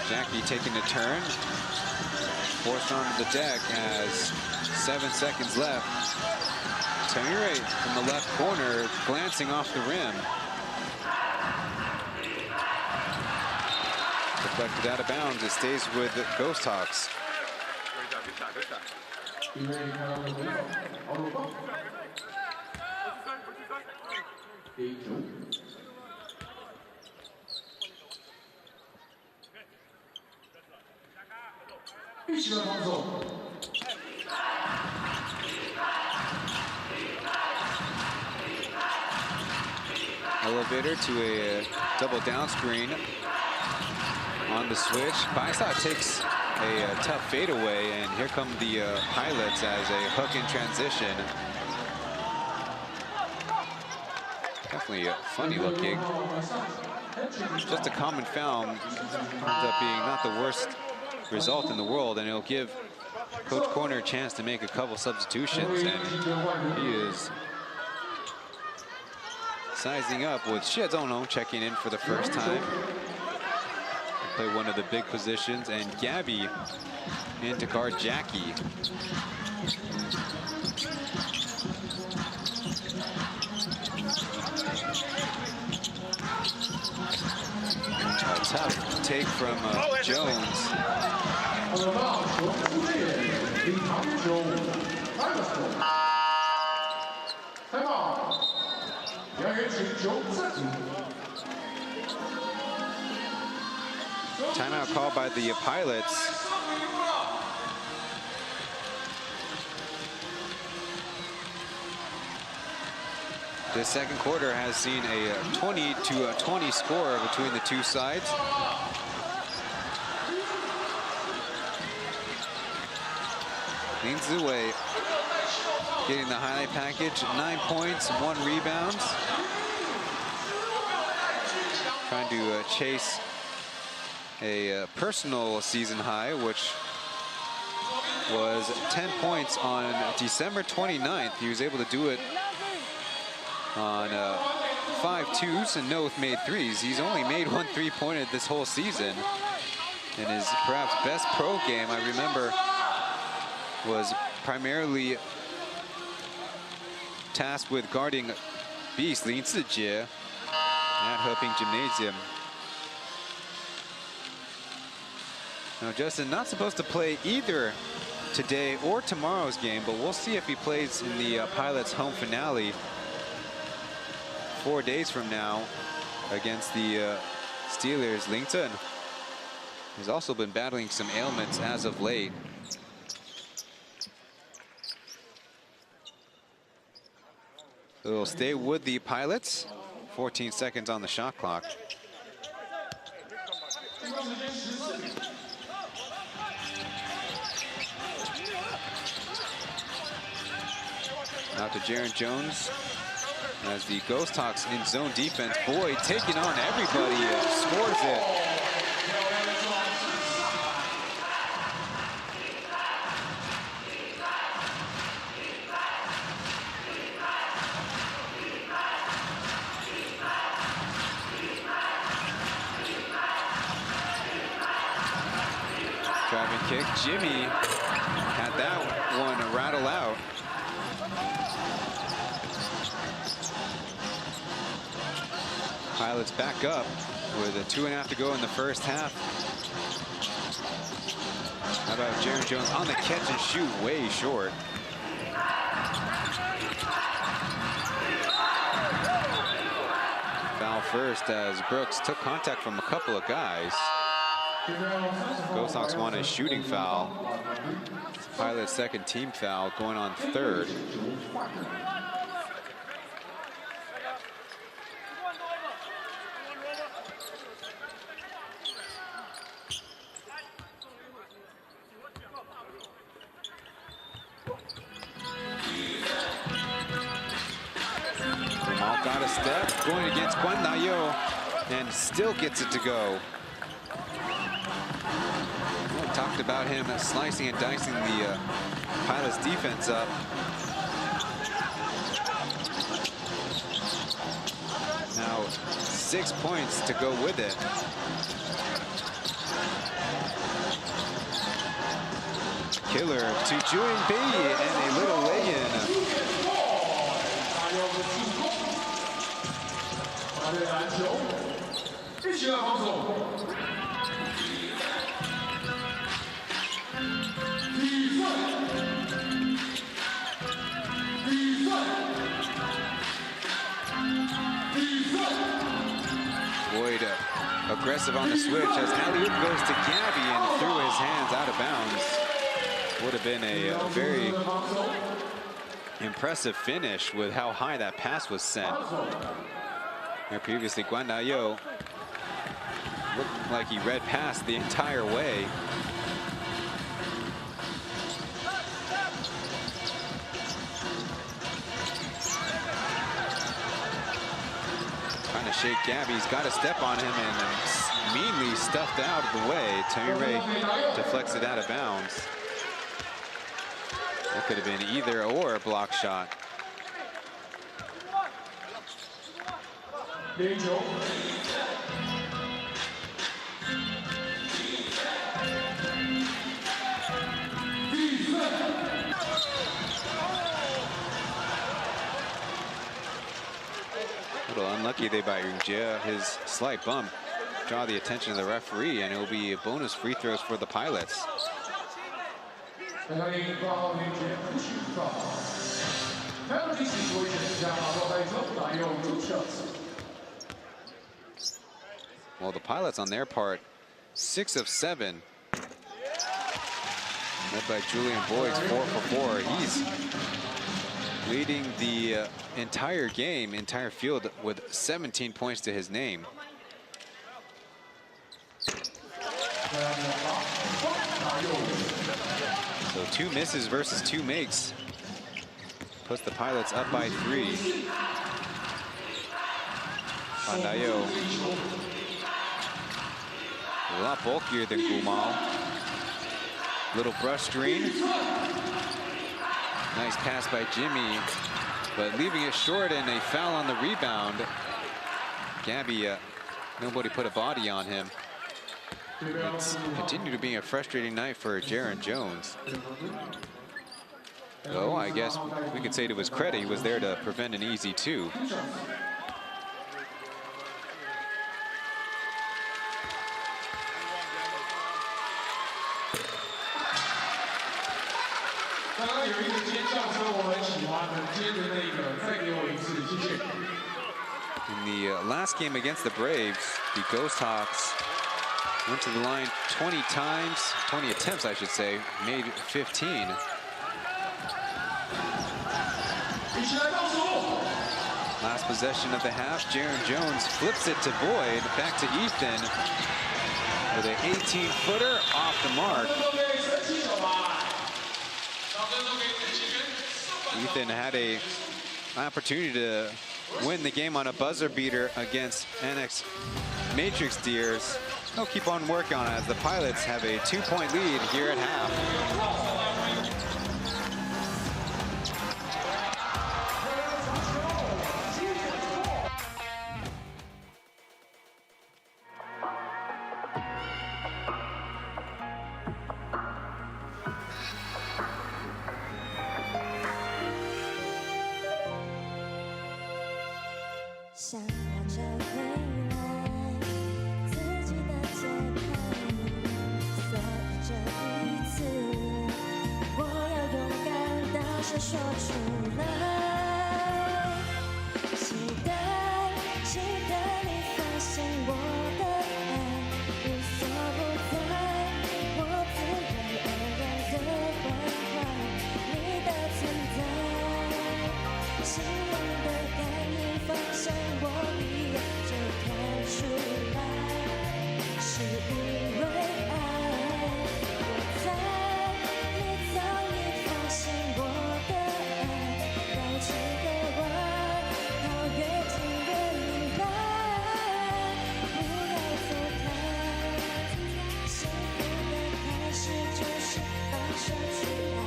Jackie taking a turn, forced onto the deck as 7 seconds left. Taoyuan from the left corner, glancing off the rim. Deflected out of bounds. It stays with the Ghosthawks. Elevator to a double down screen on the switch. Baisa takes a tough fadeaway, and here come the Pilots as a hook in transition. Definitely funny looking. Just a common foul ends up being not the worst result in the world, and it'll give Coach Corner a chance to make a couple substitutions, and he is sizing up with Xie Zonglong checking in for the first time. Play one of the big positions, and Gabby in to guard Jackie. A tough take from Jones. Timeout called by the Pilots. The second quarter has seen a 20-20 score between the two sides. Lin Ziwei getting the highlight package, 9 points, 1 rebound. Trying to chase a personal season high, which was 10 points on December 29th. He was able to do it on 5 twos and no made threes. He's only made 1 3-pointer this whole season. And his perhaps best pro game, I remember, was primarily tasked with guarding Beast Lin Zijie at Heping Gymnasium. Now, Justin, not supposed to play either today or tomorrow's game, but we'll see if he plays in the Pilots home finale 4 days from now. against the Steelers. Lington has also been battling some ailments as of late. So it'll stay with the Pilots. 14 seconds on the shot clock. Out to Jaron Jones as the Ghosthawks in zone defense. Boyd taking on everybody, scores it. Driving kick, Jimmy had that one rattle out. Pilots back up with a 2.5 to go in the first half. How about Jaron Jones on the catch and shoot, way short. Foul first as Brooks took contact from a couple of guys. Ghosthawks want a shooting foul. Pilots' second team foul, going on third. Got a step, going against Guandayo, and still gets it to go. We talked about him slicing and dicing the Pilots defense up. Now 6 points to go with it. Killer to Julian Bailey and a little lay-in. Boyd aggressive on the switch as alley-oop goes to Gabby and threw his hands out of bounds. Would have been a very impressive finish with how high that pass was sent. Here previously, Guandayo looked like he read past the entire way. Trying to shake Gabby. He's got to step on him and meanly stuffed out of the way. Taoyuan deflects it out of bounds. That could have been either or a block shot. A little unlucky there by Ungjia. His slight bump draw the attention of the referee, and it will be bonus free throws for the Pilots. Well, the Pilots on their part, 6 of 7. Led by Julian Boyd, 4 for 4. He's leading the entire game, entire field with 17 points to his name. So 2 misses versus 2 makes. Puts the Pilots up by 3. Guandayo. A lot bulkier than Gumal. Little brush screen. Nice pass by Jimmy, but leaving it short and a foul on the rebound. Gabby, nobody put a body on him. It's continued to be a frustrating night for Jaron Jones. Though I guess we could say to his credit, he was there to prevent an easy 2. In the last game against the Braves, the Ghosthawks went to the line 20 times, 20 attempts, I should say, made 15. Last possession of the half, Jaron Jones flips it to Boyd, back to Ethan with an 18-footer off the mark. Ethan had an opportunity to win the game on a buzzer beater against NX Matrix Deers. They'll keep on working on it as the Pilots have a 2-point lead here at half.想要找回来自己的节拍，所以这一次我要勇敢大声说出来。期待你发现我的爱无所不在，我自然而然的关怀你的存在，心灵的感应方向我一眼就看出来，是因为爱。我猜你早已发现我的爱，高处的我，好越近越明白，不要走开，幸福的开始就是放手去爱。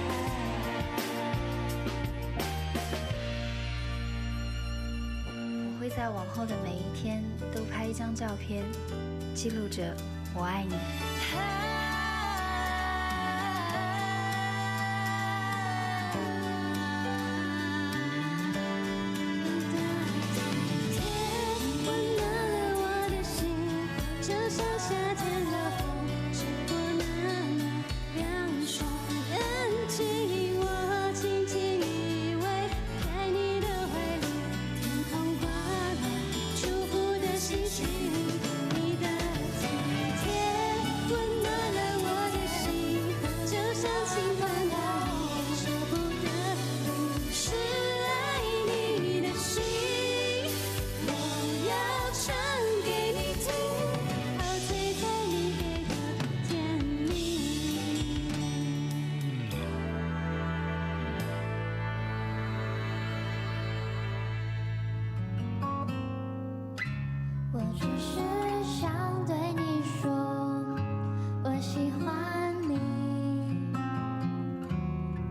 我会在往后的每一天都拍一张照片，记录着我爱你。天温暖了我的心，就像夏天的风，吹过那么凉爽。安静，我轻轻依偎在你的怀里，天空挂了祝福的星星。你的体贴温暖了我的心，就像轻缓的雨，舍不得淋湿爱你的心。我要唱给你听，陶醉在你给的甜蜜。我只是想对你说，我喜欢你，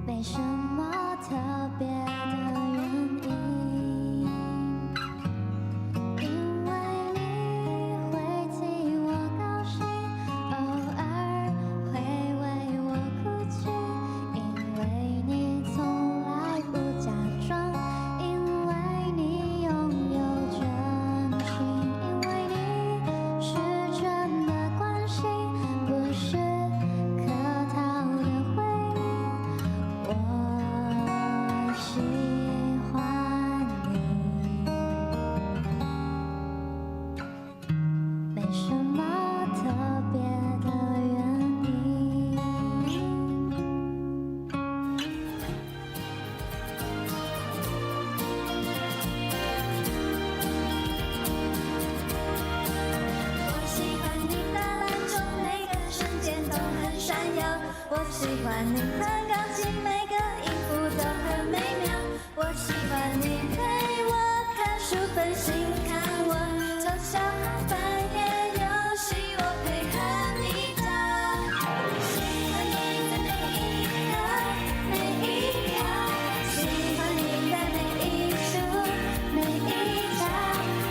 没什么特别的原因，因为你会替我高兴，偶尔会为我哭泣，因为你从来不假装，因为你拥有真心，因为你是真的关心，不是客套的回应。我喜欢你，没什么特别的原因。我喜欢你打篮球，每个瞬间都很闪耀。我喜欢你弹钢琴，每个音符都很美妙。我喜欢你陪我看书分心，看我从小孩半夜游戏，我配合你的。喜欢你的每一刻，每一刻，喜欢你的每一处，每一角，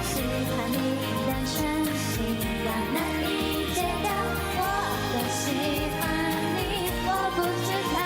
喜欢你的真心，要难以戒掉。我的喜欢你，我不知道。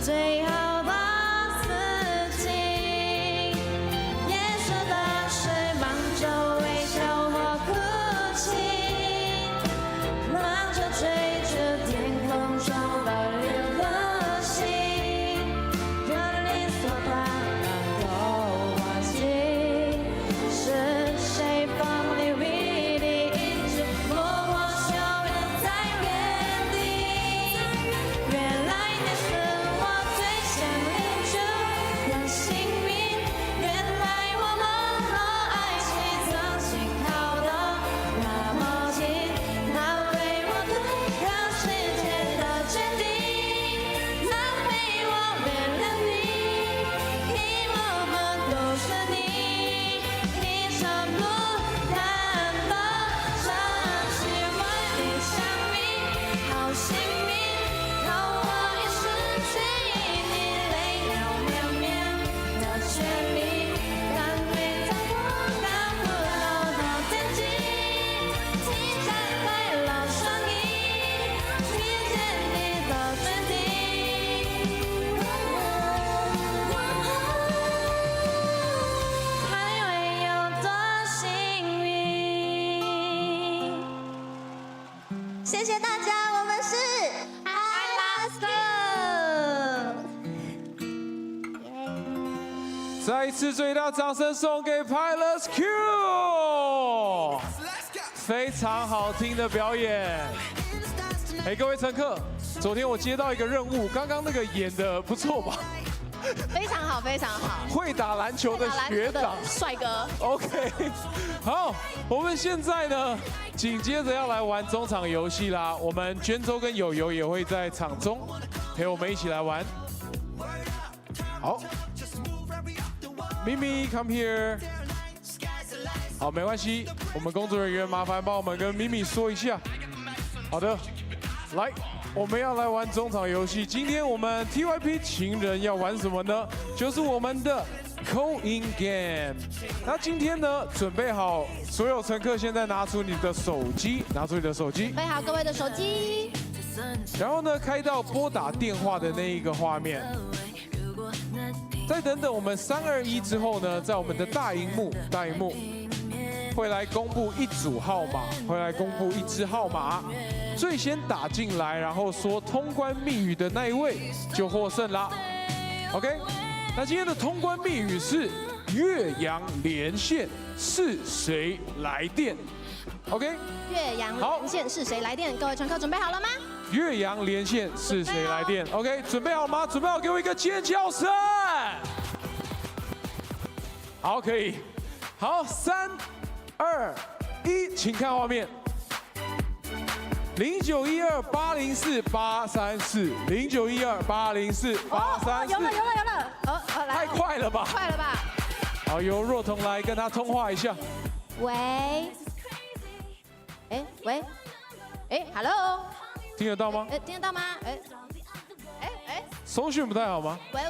最好的事情。夜色的水忙着微笑或哭泣，忙着追着天空中保留的星，让理所当然都忘记是谁风里雨里一直默默修炼在原地。原来你是我最想念住的姓名，原来我们和爱情曾经靠得那么近，那为我对抗世界的决定，那陪我为了你，一幕幕都是你，一场不淡的伤心为你想你，好幸运，让我已失去你，泪流绵绵的权利，敢对着我看不到的天际，请张开了双翼，听见你的决定。还会有多幸运？谢谢大家，我们是 I Love Girl。再一次最大掌声送给 PLG， 非常好听的表演。哎，各位乘客，昨天我接到一个任务，刚刚那个演的不错吧？非常好，非常好。会打篮球的学长，帅哥。 OK， 好，我们现在呢，紧接着要来玩中场游戏啦。我们娟州跟友友也会在场中陪我们一起来玩。好，咪咪 come here。好，没关系，我们工作人员麻烦帮我们跟咪咪说一下。好的，来。我们要来玩中场游戏，今天我们 TYP 情人要玩什么呢？就是我们的 Call In Game。那今天呢，准备好，所有乘客现在拿出你的手机，拿出你的手机，备好各位的手机，然后呢，开到拨打电话的那一个画面。再等等，我们3、2、1之后呢，在我们的大荧幕会来公布一组号码，会来公布一支号码。最先打进来，然后说通关密语的那一位就获胜啦。OK， 那今天的通关密语是岳阳连线是谁来电 ？OK， 岳阳连线是谁来电？各位乘客准备好了吗？岳阳连线是谁来电 ？OK， 准备好吗？准备好，给我一个尖叫声。好，可以。好，3、2、1，请看画面。0912804834，0912804834。有了，太快了吧？快了吧？好，由若彤来跟他通话一下。喂，喂，Hello， 听得到吗？听得到吗？收讯不太好吗？喂，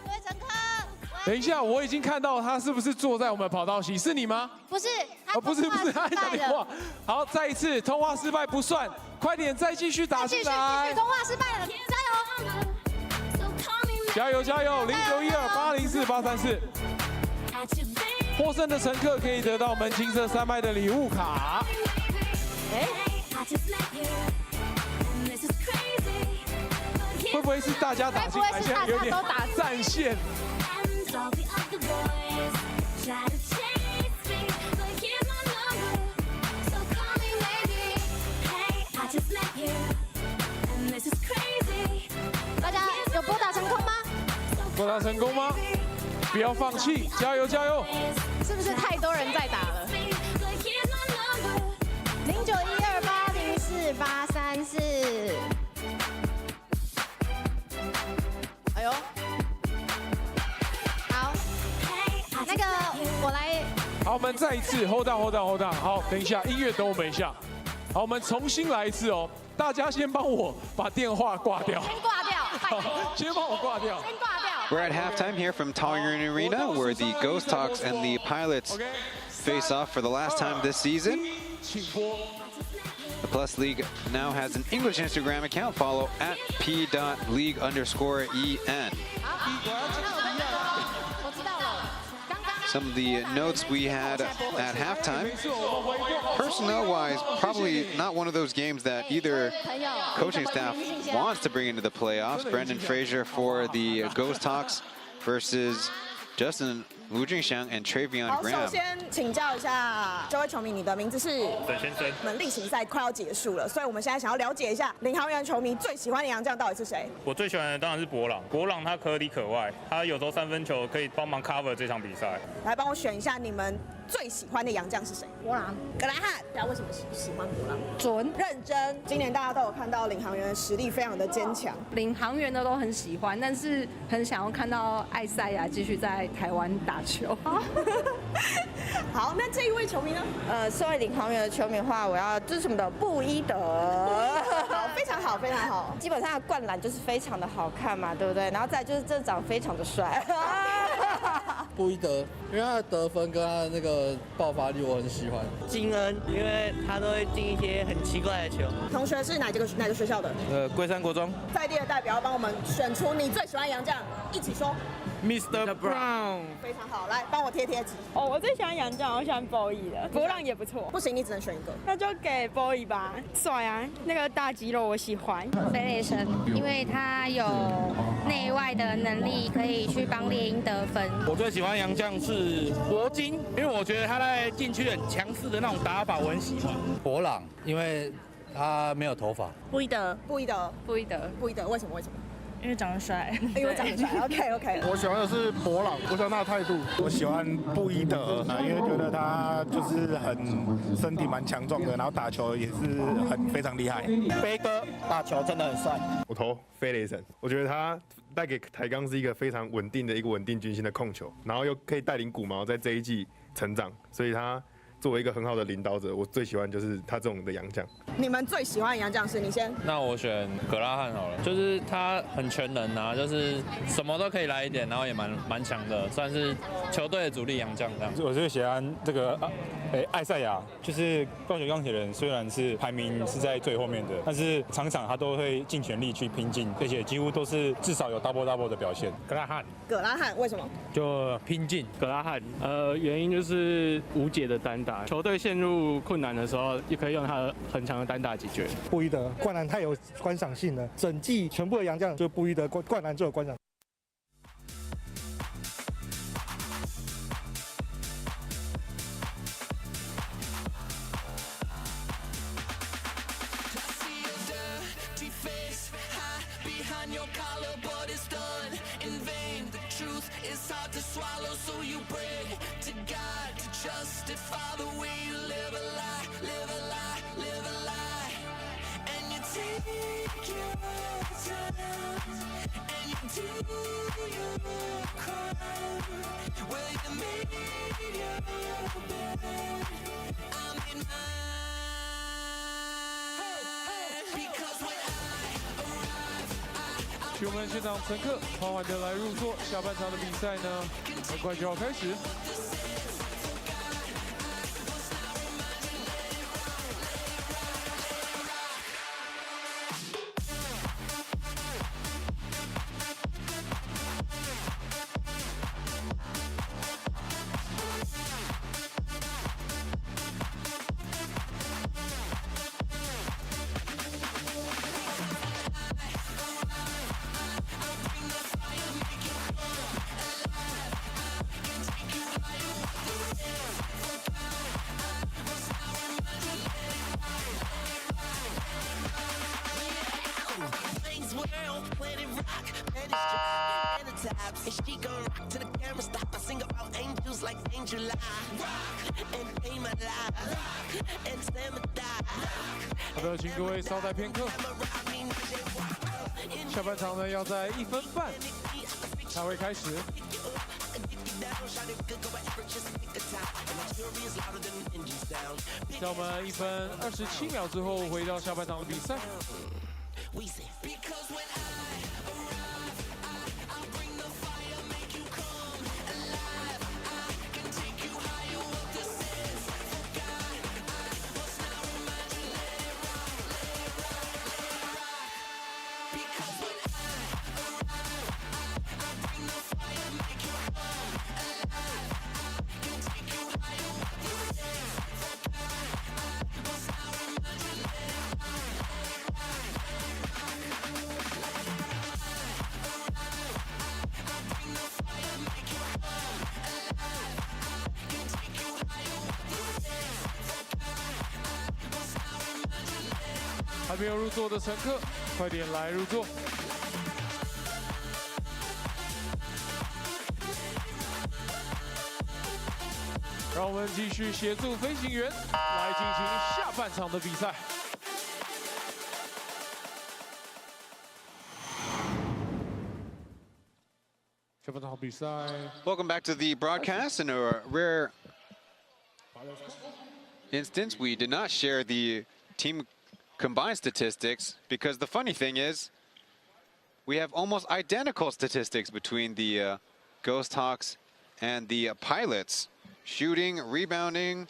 各位乘客，等一下，我已经看到他是不是坐在我们跑道席？是你吗？不是，不是，他打电话。好，再一次通话失败不算，快点再继续打进来。继续，通话失败了，加油！0912804834。获胜的乘客可以得到门青色3麦的礼物卡。会不会是大家打进来，现在有点占线？大家有拨打成功吗？拨打成功吗？不要放弃，加油！是不是太多人在打了？0912804834。哎呦，好，那个我来。好，我们再一次 hold on。好，等一下，音乐等我们一下。好，我们重新来一次哦。大家先帮我把电话挂掉。先挂掉，先帮我挂掉。先挂掉。 We're at halftime here from Taoyuan Arena, where the Ghosthawks and the Pilots face off for the last time this season. The Plus League now has an English Instagram account. Follow at P.LEAGUE_EN. 我知道了。刚刚 Some of the notes we had at halftime. Personnel-wise, probably not one of those games that either coaching staff wants to bring into the playoffs. Brendan Fraser for the Ghosthawks versus Justin Wu Jingxiang and Travion 好，首 Graham. 先请教一下这位球迷，你的名字是？沈先生。我们例行赛快要结束了，所以我们现在想要了解一下领航员球迷最喜欢的洋将到底是谁？我最喜欢的当然是博朗，博朗他可里可外，他有时候三分球可以帮忙 cover 这场比赛。来帮我选一下你们最喜欢的洋将是谁？博朗、格拉汉。大家为什么喜欢博朗？准。认真。今年大家都有看到领航员的实力非常的坚强，领航员的都很喜欢，但是很想要看到艾赛亚继续在台湾打球。好，那这一位球迷呢？身为领航员的球迷的话，我要支持我们的布伊德。好，非常好，非常好。基本上的灌篮就是非常的好看嘛，对不对？然后再就是这长非常的帅。布伊德，因为他的得分跟他的那个爆发力我很喜欢。金恩，因为他都会进一些很奇怪的球。同学是哪个学校的？龟山国中。在地的代表要帮我们选出你最喜欢的洋将，一起说。Mr. Brown， 非常好，来帮我贴贴纸。哦，我最喜欢洋将，我喜欢 Boy 的，博朗也不错。不行，你只能选一个。那就给 Boy 吧，帅啊，那个大肌肉我喜欢。飞雷神，因为他有内外的能力，可以去帮猎鹰得分。我最喜欢洋将是铂金，因为我觉得他在禁区很强势的那种打法，我很喜欢。博朗，因为他没有头发。布伊德，布伊德，布伊德，布伊德，为什么？为什么？因为长得帅，因为长得帅。OK。我喜欢的是博朗，我喜欢他的态度。我喜欢布伊德，因为觉得他就是很身体蛮强壮的，然后打球也是非常厉害。飞哥打球真的很帅。我投飞雷神，我觉得他带给台钢是一个非常稳定的一个稳定军心的控球，然后又可以带领古毛在这一季成长，所以他作为一个很好的领导者，我最喜欢就是他这种的洋将。你们最喜欢的洋将是？你先。那我选格拉汉好了，就是他很全能啊，就是什么都可以来一点，然后也蛮强的，算是球队的主力洋将这样。我最喜欢这个艾赛亚，就是高雄钢铁人，虽然是排名是在最后面的，但是场场他都会尽全力去拼劲，而且几乎都是至少有 double 的表现。格拉汉，格拉汉为什么？就拼劲。格拉汉，原因就是无解的单打，球队陷入困难的时候，也可以用他很强的单打解决。布伊德灌篮太有观赏性了，整季全部的洋将就布伊德灌篮最有观赏。请我们现场乘客缓缓的来入座，下半场的比赛呢，很快就要开始。好的，请各位稍待片刻。下半场呢，要在1分半才会开始。在我们1分27秒之后回到下半场的比赛。还没有入座的乘客，快点来入座。让我们继续协助飞行员来进行下半场的比赛。 Welcome back to the broadcast. In a rare instance, we did not share the team combined statistics because the funny thing is we have almost identical statistics between the Ghosthawks and the pilots. Shooting, rebounding,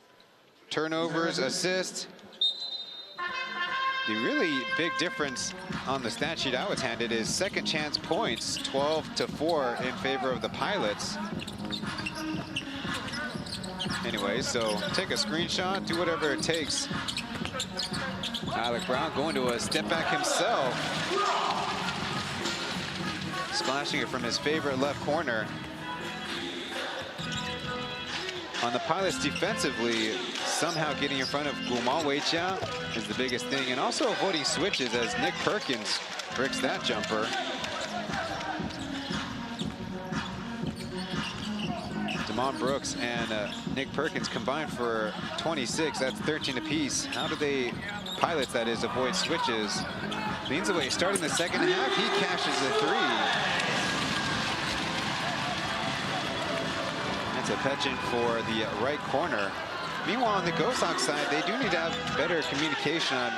turnovers, assists. The really big difference on the stat sheet I was handed is second chance points, 12-4 in favor of the pilots. Anyway, so take a screenshot, do whatever it takes. Alec Brown going to a step back himself. Splashing it from his favorite left corner. On the pilots defensively, somehow getting in front of Gumal Weijia is the biggest thing, and also avoiding switches as Nick Perkins bricks that jumper. Damon Brooks and Nick Perkins combined for 26. That's 13 apiece. How do they, pilots that is, avoid switches? Means away starting the second half, he cashes a three. That's a penchant for the right corner. Meanwhile, on the Ghosthawks side, they do need to have better communication on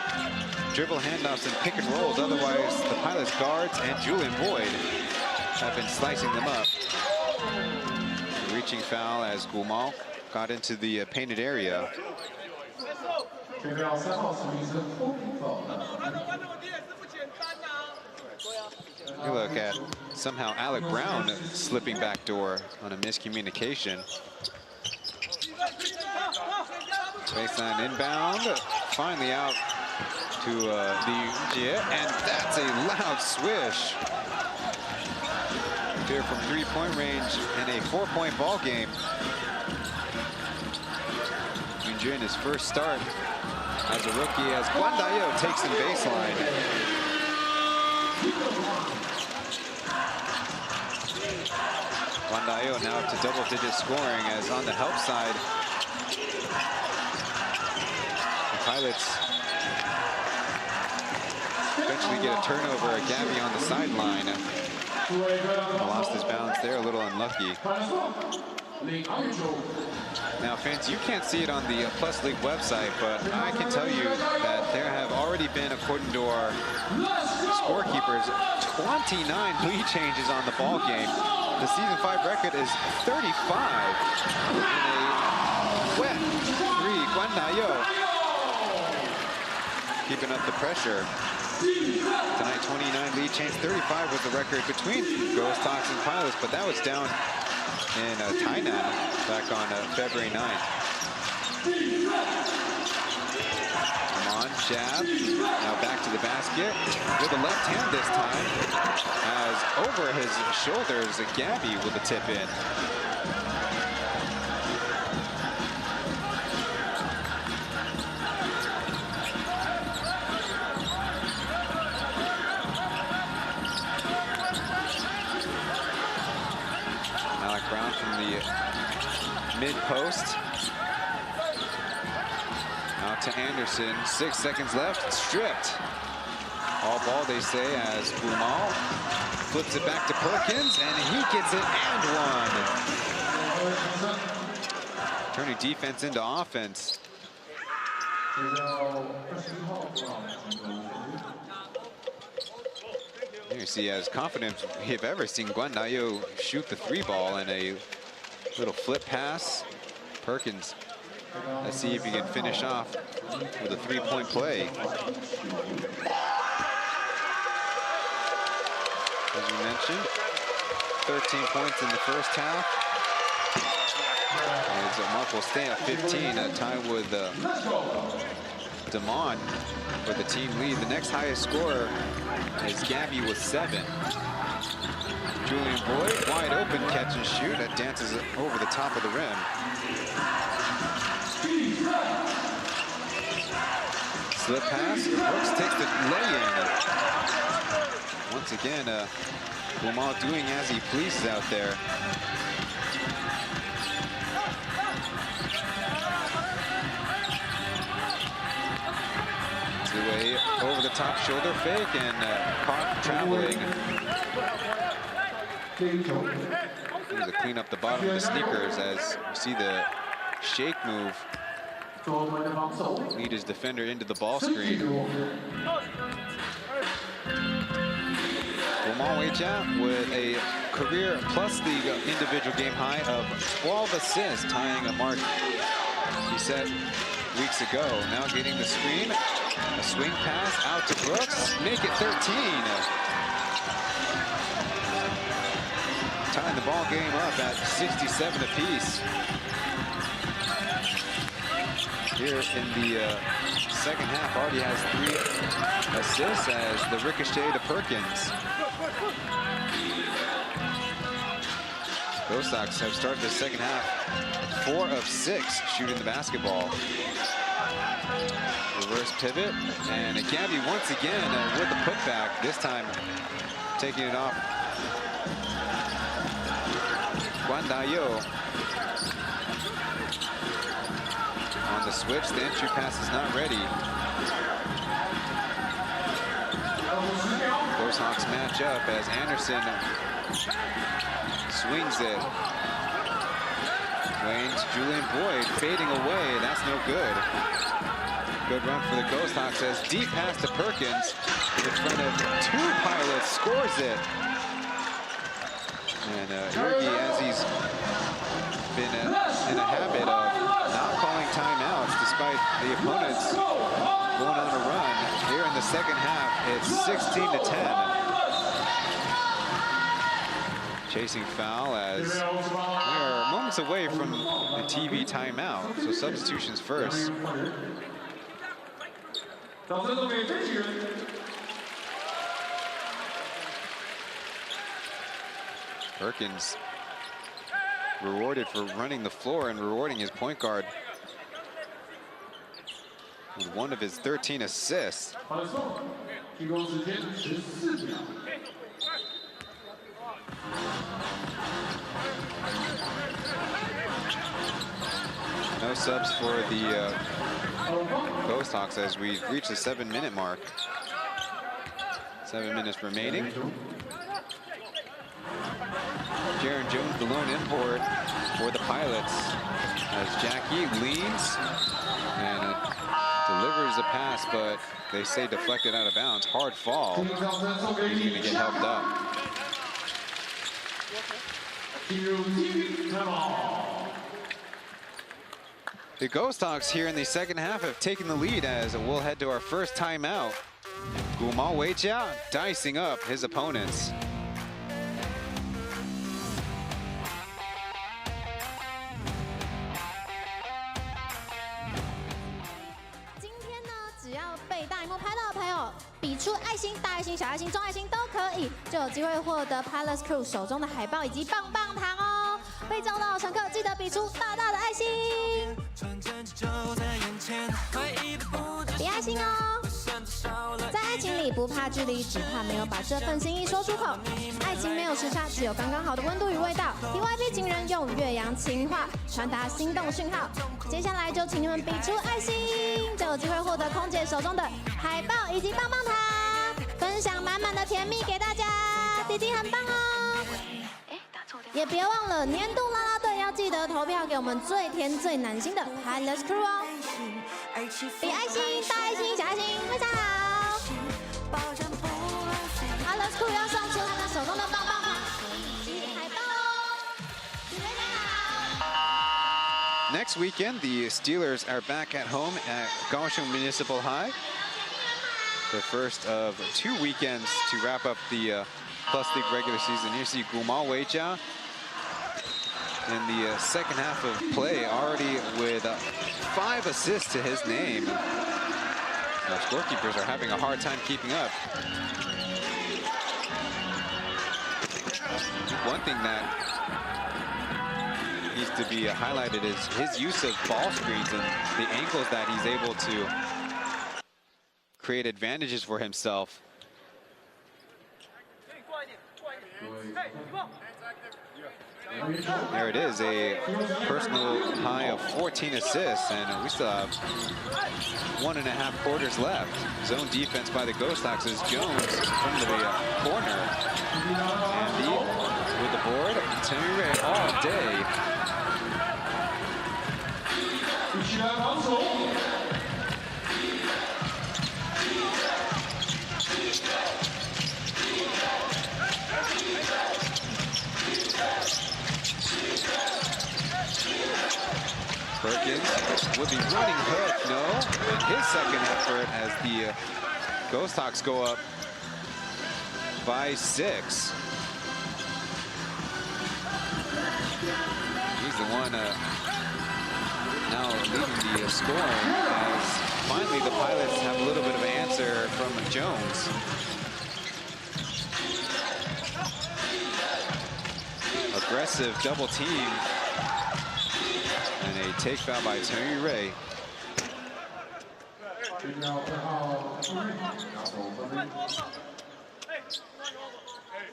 dribble handoffs and pick and rolls. Otherwise, the pilots' guards and Julian Boyd have been slicing them up. Reaching foul as Gumal got into the painted area. You look at somehow Alec Brown slipping backdoor on a miscommunication. Baseline inbound, finally out to the and that's a loud swish. Here from three-point range in a 4-point ball game. Yunjin his first start as a rookie as Guan Dayo takes him baseline. Guan Dayo now up to double-digit scoring as on the help side, the Pilots eventually get a turnover. Gabby on the sideline. Lost his balance there, a little unlucky. Now, fans, you can't see it on the Plus League website, but I can tell you that there have already been, according to our scorekeepers, 29 lead changes on the ball game. The season 5 record is 35 in a wet 3. Guan Dayo keeping up the pressure. Tonight, 29 lead change. 35 was the record between Ghosthawks and Pilots, but that was down in Tainan back on February 9th. Come on, jab. Now back to the basket with the left hand this time. As over his shoulders, Gabby with a tip in. Brown from the mid-post. Out to Anderson, 6 seconds left, stripped. All ball, they say, as Gumal flips it back to Perkins, and he gets it and one. Turning defense into offense. You see as confident we've ever seen Guan Dayo shoot the 3-ball in a little flip pass. Perkins, let's see if he can finish off with a 3-point play. As we mentioned, 13 points in the first half. As Mark will stay at 15, a tie with Damon for the team lead. The next highest scorer is Gabby with 7. Julian Boyd, wide open catch and shoot. That dances over the top of the rim. Slip pass. Brooks takes the lay-in. Once again, Gumal doing as he pleases out there. Away over the top shoulder fake and caught traveling. He's to clean up the bottom of the sneakers as you see the shake move. Lead his defender into the ball screen. Gumal Weijia with a career plus league individual game high of 12 assists, tying a mark he set weeks ago. Now getting the screen. A swing pass out to Brooks, make it 13. Tying the ball game up at 67 apiece. Here in the second half, already has 3 assists as the ricochet to Perkins. Ghosthawks have started the second half 4 of 6 shooting the basketball. Reverse pivot, and Gabby once again with the putback, this time taking it off Guandayo. On the switch, the entry pass is not ready. Ghosthawks match up as Anderson swings it. Wayne's Julian Boyd fading away, that's no good. Good run for the Ghosthawks as deep pass to Perkins in front of 2 pilots, scores it. And Irgi, as he's been in a habit of not calling timeouts despite the opponents going on a run, here in the second half, it's 16-10. Chasing foul as we are moments away from the TV timeout, so substitutions first. Perkins rewarded for running the floor and rewarding his point guard with 1 of his 13 assists. No subs for the Ghosthawks as we reach the 7-minute mark. 7 minutes remaining. Jaron Jones, the lone import for the Pilots, as Jackie leans and delivers a pass, but they say deflected out of bounds. Hard fall. He's going to get helped up. The Ghosthawks here in the second half have taken the lead as we'll head to our first timeout. Gumal Weijia dicing up his opponents.出爱心、大爱心、小爱心、中爱心都可以，就有机会获得 Palace Crew 手中的海报以及棒棒糖哦。被招到的乘客记得比出大大的爱心，比爱心哦。在爱情里不怕距离，只怕没有把这份心意说出口。爱情没有时差，只有刚刚好的温度与味道。TYP 情人用岳阳情话传达心动讯号。接下来就请你们比出爱心，就有机会获得空姐手中的海报以及棒棒糖，分享满满的甜蜜给大家。弟弟很棒哦！也别忘了年度啦啦队要记得投票给我们最甜最暖心的 Palace Crew 哦。比爱心、大爱心、小爱心，非常好。Palace Crew 要送出他们手中的棒棒糖以及海报哦，非常好。 Next weekend, the Steelers are back at home at Kaohsiung Municipal High. The first of 2 weekends to wrap up the Plus League regular season. You see Gumal Weijia in the second half of play, already with 5 assists to his name. Now, scorekeepers are having a hard time keeping up. One thing that needs to be highlighted is his use of ball screens and the angles that he's able to create advantages for himself. There it is, a personal high of 14 assists, and we still have 1.5 quarters left. Zone defense by the Ghosthawks as Jones in front of the corner. Andy with the board, Taoyuan all day. Perkins with the running hook, no. And his second effort as the Ghosthawks go up by 6. He's the one now leading the scoring as finally the Pilots have a little bit of an answer from Jones. Aggressive double team. And a take foul by Taoyuan.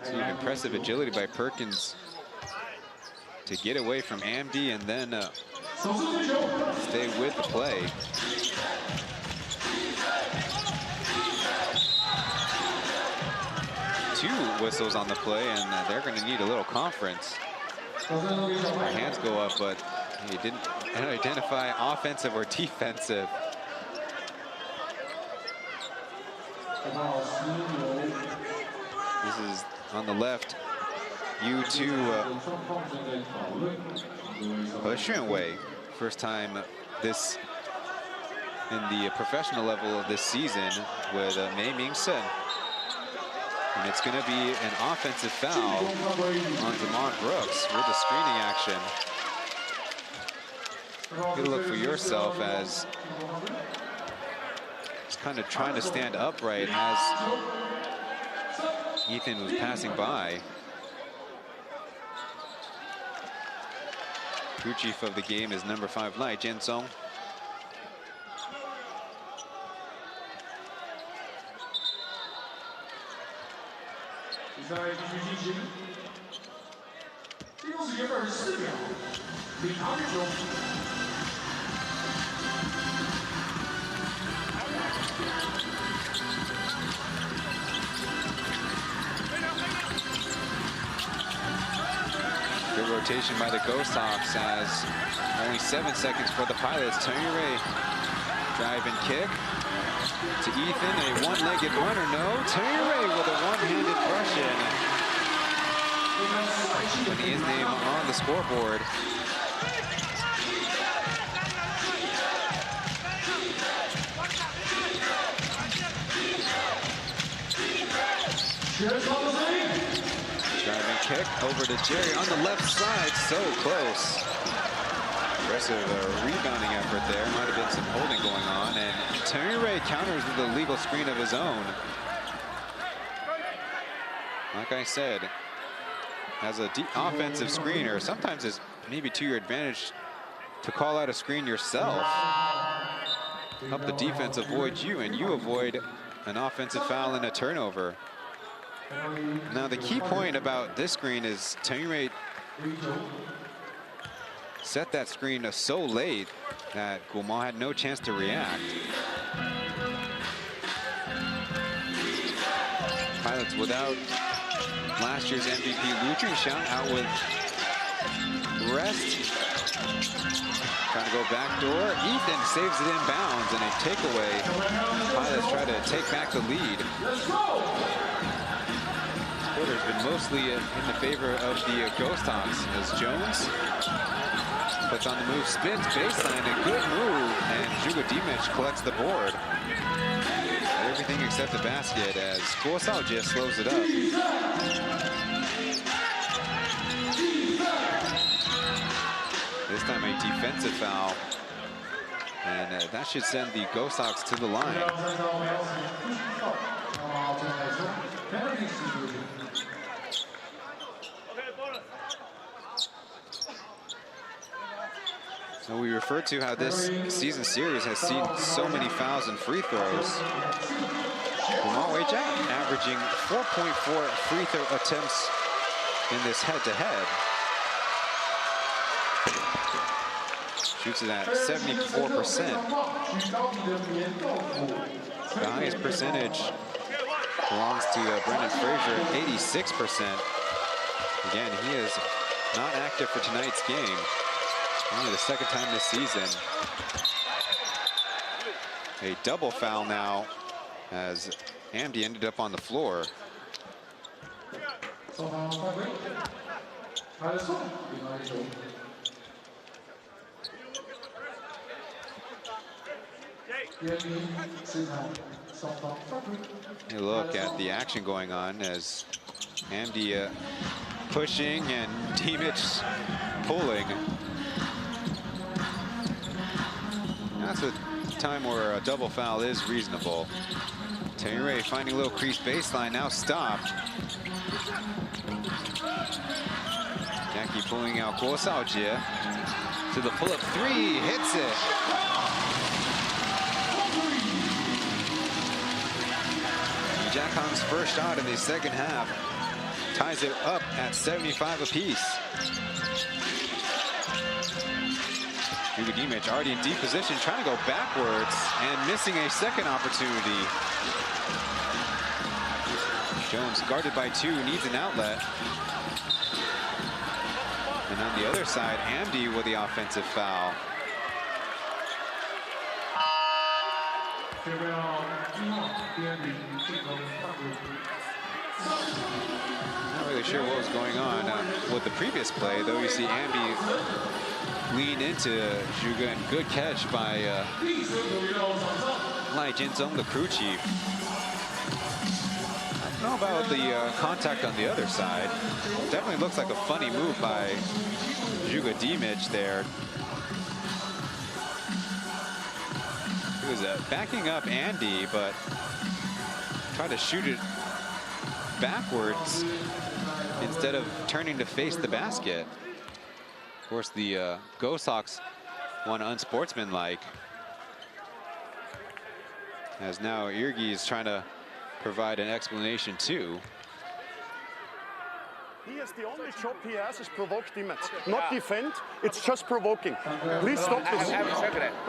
So impressive agility by Perkins to get away from Amdi and then stay with the play. Two whistles on the play, and they're going to need a little conference. Their hands go up, but he didn't identify offensive or defensive. This is on the left. U2 Pauian, first time this in the professional level of this season with Mei Ming Sen. And it's going to be an offensive foul on Damon Brooks with the screening action. Get a look for yourself as he's kind of trying to stand upright as Ethan was passing by. Crew chief of the game is number 5, Lai Jinsong. Good rotation by the Ghosthawks as only 7 seconds for the Pilots. Taoyuan drive and kick to Ethan, a one-legged runner, no. Taoyuan with a one-handed brush in. Putting his name on the scoreboard. Driving kick over to Jerry on the left side, so close. Aggressive rebounding effort there. Might have been some holding going on, and Taoyuan counters with a legal screen of his own. Like I said, as a offensive screener, sometimes it's maybe to your advantage to call out a screen yourself. Help the defense avoid you, and you avoid an offensive foul and a turnover. Now the key point about this screen is Taoyuan set that screen so late that Guomao had no chance to react. Pilots without last year's MVP Lu Junxiang out with rest. Trying to go back door. Ethan saves it in bounds and a takeaway. Pilots try to take back the lead. This quarter has been mostly in the favor of the Ghosthawks as Jones puts on the move, spins baseline, a good move, and Zhuge Dimich collects the board. Everything except the basket as Guosao just slows it up. This time a defensive foul, and that should send the Ghosthawks to the line. So we referred to how this season series has seen so many fouls and free throws. Pauian averaging 4.4 free throw attempts in this head-to-head. Shoots it at 74%. The highest percentage belongs to Brendan Fraser at 86%. Again, he is not active for tonight's game. Only the second time this season. A double foul now as Amdi ended up on the floor. A look at the action going on as Amdi pushing and Dimich pulling. That's a time where a double foul is reasonable. Taoyuan finding a little crease baseline, now stopped. Jackie pulling out Ghosthawks to the pull-up three, hits it. Jack Hong's first shot in the second half ties it up at 75 apiece. Dimich already in deep position, trying to go backwards and missing a second opportunity. Jones guarded by two, needs an outlet. And on the other side, Amdi with the offensive foul. Not really sure what was going on with the previous play, though. You see Amdi lean into Zhuge, and good catch by Lai Jinzong, the crew chief. I don't know about the contact on the other side. Definitely looks like a funny move by Zhuge Dimich there. He was backing up Andy, but tried to shoot it backwards instead of turning to face the basket. Of course, the Ghosthawks won unsportsmanlike. As now Irgi is trying to provide an explanation too. He is the only job he has is provoke Dimich. Not defend, it's just provoking. Please stop this. No,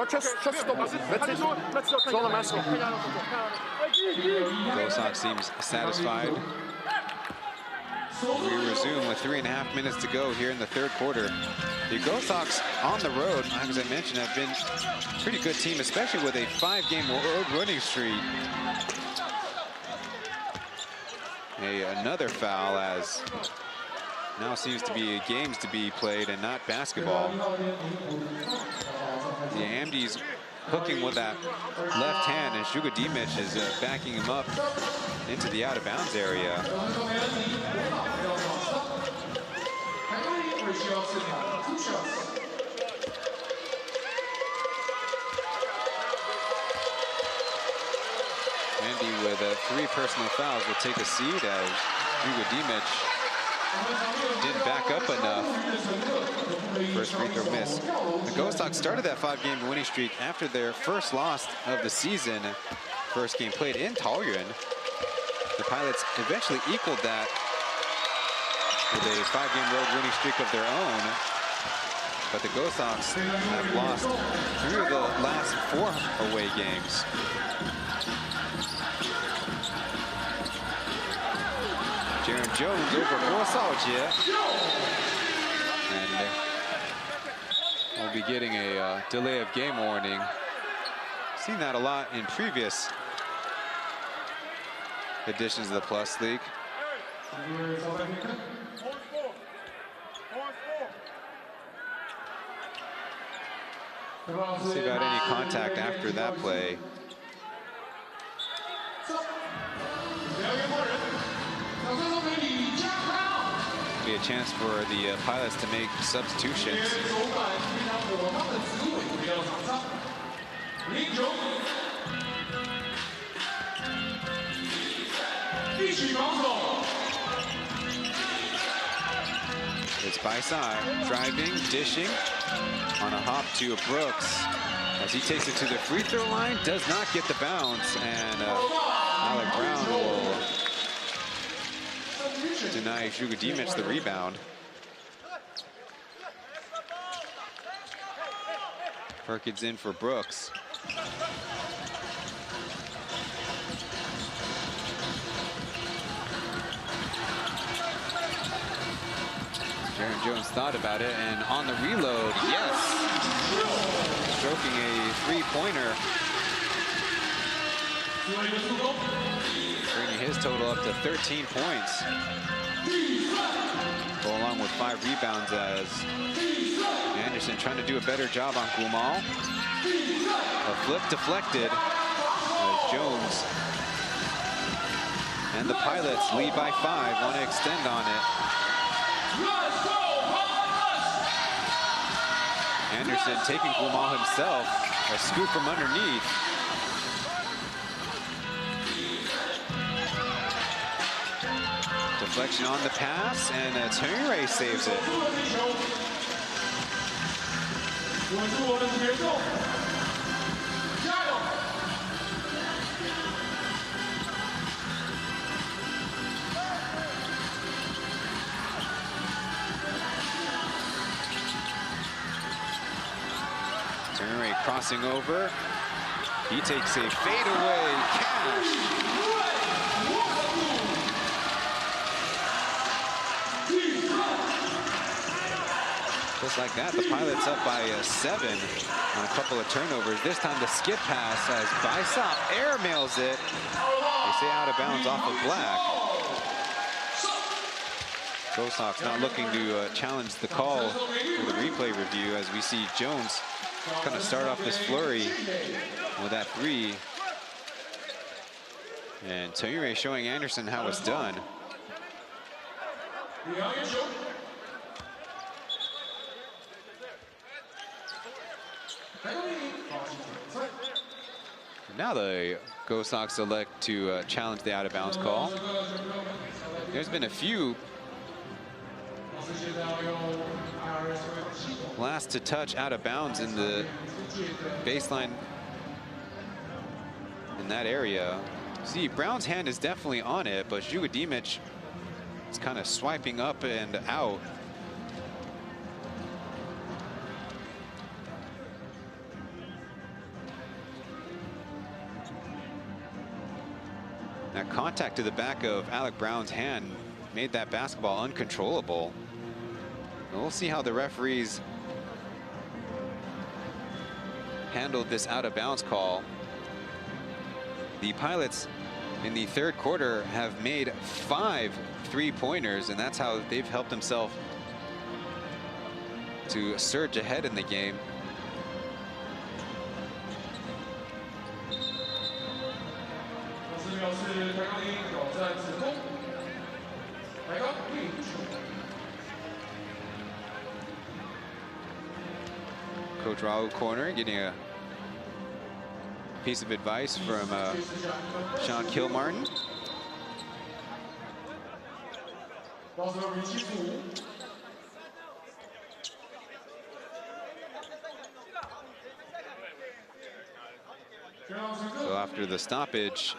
just stop it. That's it. That's all I'm asking. Ghosthawks seems satisfied. We resume with 3.5 minutes to go here in the third quarter. The Ghosthawks on the road, as I mentioned, have been a pretty good team, especially with a 5-game road winning streak. Another foul, as now seems to be games to be played and not basketball. The Amdi's hooking with that left hand, and Zhuge Dimich is backing him up into the out-of-bounds area. Andy with 3 personal fouls will take a seat as Zhuge Dimich didn't back up enough. First free throw miss. The Ghosthawks started that 5-game winning streak after their first loss of the season. First game played in Taoyuan. The Pilots eventually equaled that with a 5-game road winning streak of their own. But the Ghosthawks have lost 3 of the last 4 away games. Jaron Jones over Ghosthawks, and we'll be getting a delay of game warning. Seen that a lot in previous editions of the Plus League. Let's see about any contact after that play. Be a chance for the Pilots to make substitutions. A It's Baisa driving, dishing on a hop to Brooks. As he takes it to the free throw line, does not get the bounce, and Alec Brown will deny G42 the rebound. Perkins in for Brooks. Jaron Jones thought about it, and on the reload, yes! Stroking a three-pointer. Bringing his total up to 13 points. Go along with 5 rebounds as Anderson trying to do a better job on Gumal. A flip deflected as Jones and the Pilots lead by 5, want to extend on it. Anderson taking Gumal himself, a scoop from underneath. Deflection on the pass, and Taoyuan saves it. Taoyuan crossing over. He takes a fadeaway cash. Just like that, the Pilots up by 7 on a couple of turnovers. This time the skip pass as Baisa airmails it. They say out of bounds off of Black. Ghosthawks not looking to challenge the call for the replay review as we see Jones kind of start off this flurry with that 3. And Taoyuan showing Anderson how it's done. Now the Ghosthawks elect to challenge the out-of-bounds call. There's been a few last to touch out of bounds in the baseline in that area. See, Brown's hand is definitely on it, but G42 is kind of swiping up and out. That contact to the back of Alec Brown's hand made that basketball uncontrollable. And we'll see how the referees handled this out-of-bounds call. The Pilots in the third quarter have made 5 3-pointers, and that's how they've helped themselves to surge ahead in the game. Coach Raul Corner getting a piece of advice from Sean Kilmartin. So after the stoppage,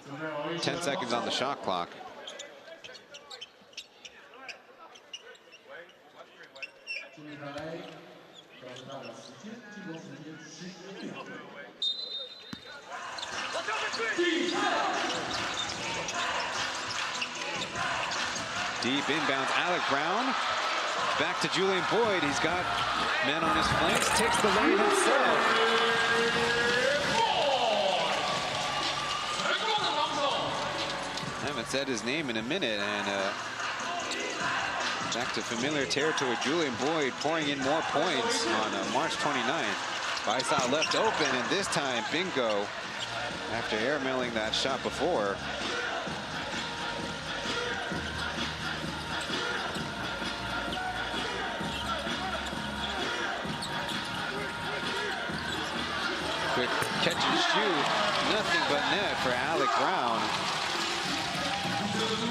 10 seconds on the shot clock. Deep inbounds, Alec Brown. Back to Julian Boyd. He's got men on his flanks. Takes the lane himself. I haven't said his name in a minute, and back to familiar territory. Julian Boyd pouring in more points on March 29th. Baisa left open, and this time bingo after airmailing that shot before. Quick catch and shoot, nothing but net for Alec Brown.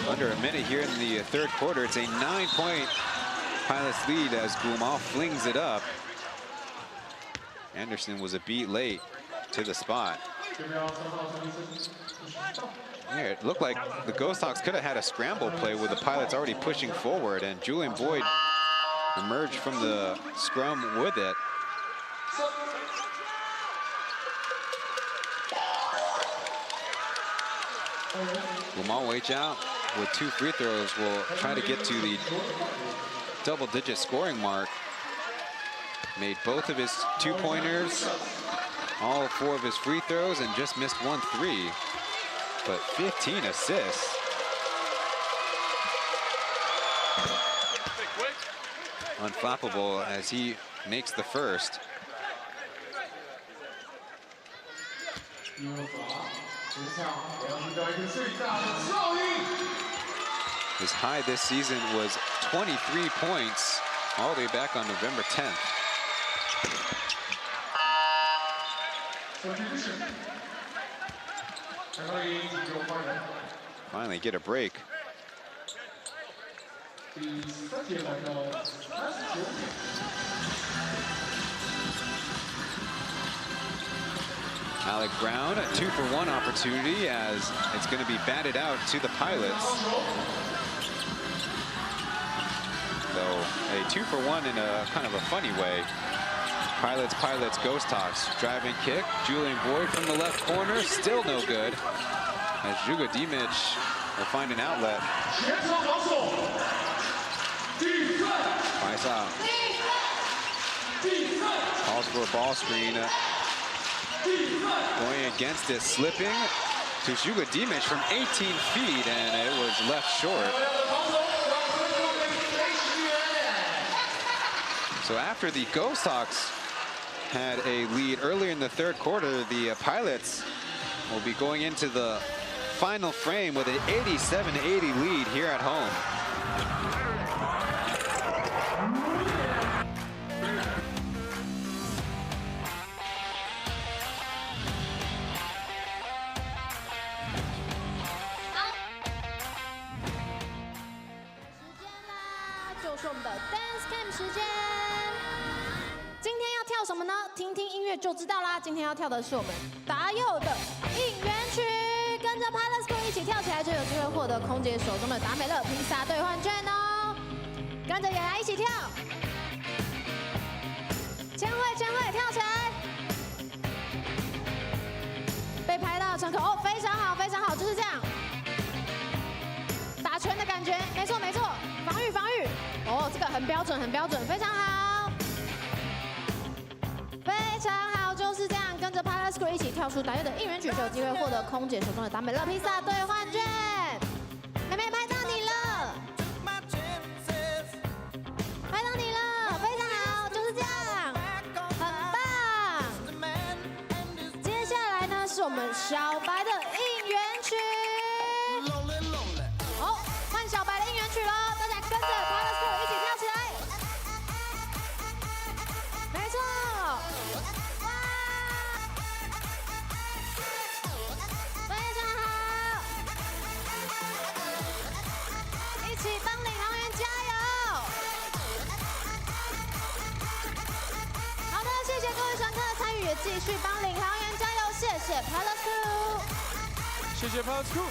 Under a minute here in the third quarter. It's a 9-point Pilots lead as Gumao flings it up. Anderson was a beat late to the spot. Yeah, it looked like the Ghosthawks could have had a scramble play with the Pilots already pushing forward, and Julian Boyd emerged from the scrum with it. Gumao Weijiao with 2 free throws will try to get to the double-digit scoring mark. Made both of his 2-pointers, all 4 of his free throws, and just missed 1 3. But 15 assists. Unflappable as he makes the first. His high this season was 23 points all the way back on November 10th. Finally get a break. Alec Brown, a 2-for-1 opportunity as it's going to be batted out to the Pilots. So a 2-for-1 in a kind of a funny way. Pilots, Ghosthawks, driving kick. Julian Boyd from the left corner, still no good. As Juga Dimic will find an outlet. Paisa calls for a ball screen. Going against it, slipping to Juga Dimic from 18 feet, and it was left short. So after the Ghosthawks had a lead earlier in the third quarter, the Pilots will be going into the final frame with an 87-80 lead here at home.就是我们的 Dance Camp 时间。今天要跳什么呢？听听音乐就知道啦。今天要跳的是我们达佑的应援曲，跟着 Pilots Crew 一起跳起来，就有机会获得空姐手中的达美乐披萨兑换券哦。跟着雅雅一起跳，千惠跳起来。被拍到乘客哦，非常好，非常好，就是这样。打拳的感觉，没错，防御。哦，这个很标准，非常好，就是这样，跟着 Pilots Crew 一起跳出达佑的应援曲，就有机会获得空姐手中的达美乐披萨兑换券。妹妹拍到你了，非常好，就是这样，很棒。接下来呢，是我们小白的应援曲。哦，换小白的应援曲喽，大家跟着 Pilots Crew 一起跳起来。没错。一起帮领航员加油！好的，谢谢各位乘客参与，也继续帮领航员加油，谢谢 Pilots Crew， 谢谢 Pilots Crew，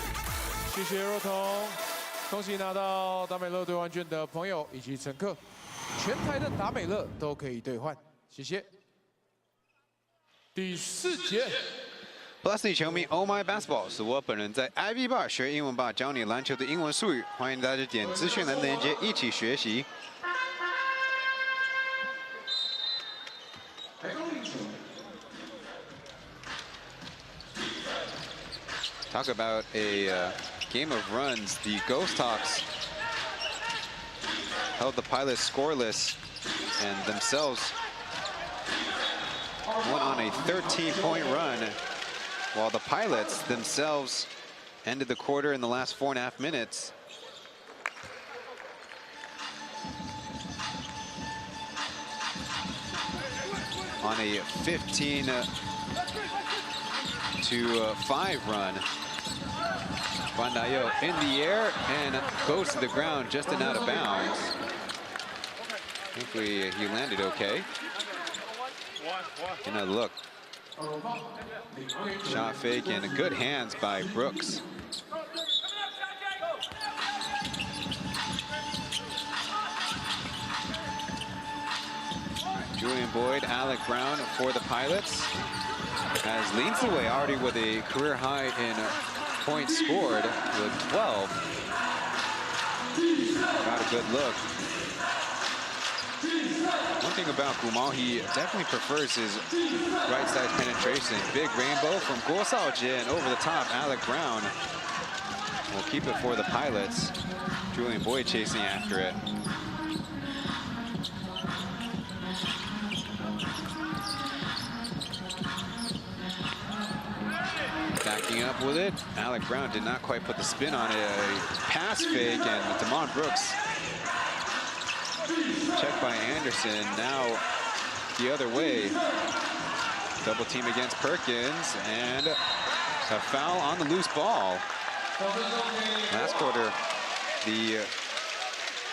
谢谢若彤，恭喜拿到达美乐兑换券的朋友以及乘客，全台的达美乐都可以兑换，谢谢。第4节。Plus 球迷 Oh My Basketball 是我本人在 Ivy Bar 学英文吧，教你篮球的英文术语，欢迎大家点资讯栏的链接一起学习。Talk about a game of runs. The Ghosthawks held the Pilots scoreless and themselves went on a 13-point run, while the Pilots themselves ended the quarter in the last 4.5 minutes. On a 15-5 run. Bandayo in the air and goes to the ground just and out of bounds. Hopefully he landed okay. Another look. Shot fake and good hands by Brooks. Julian Boyd, Alec Brown for the Pilots. As leads the way already with a career high in points scored with 12. Got a good look. One thing about Gumal, he definitely prefers his right side penetration. Big rainbow from Ghosthawks and over the top, Alec Brown will keep it for the Pilots. Julian Boyd chasing after it. Backing up with it. Alec Brown did not quite put the spin on it. A pass fake, and Damon Brooks checked by Anderson. Now the other way. Double team against Perkins, and a foul on the loose ball. Last quarter, the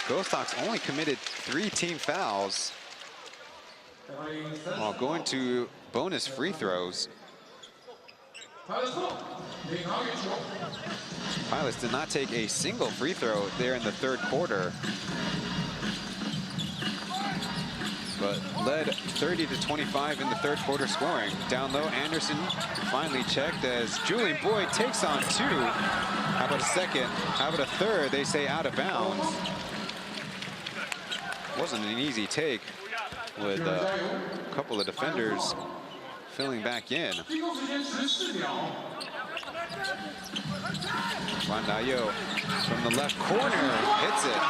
Ghosthawks only committed 3 team fouls while going to bonus free throws. Pilots did not take a single free throw there in the third quarter, but led 30-25 in the third quarter scoring. Down low, Anderson finally checked as Julian Boyd takes on 2. How about a second? How about a third? They say out of bounds. Wasn't an easy take with a couple of defenders filling back in. Guandayo from the left corner hits it.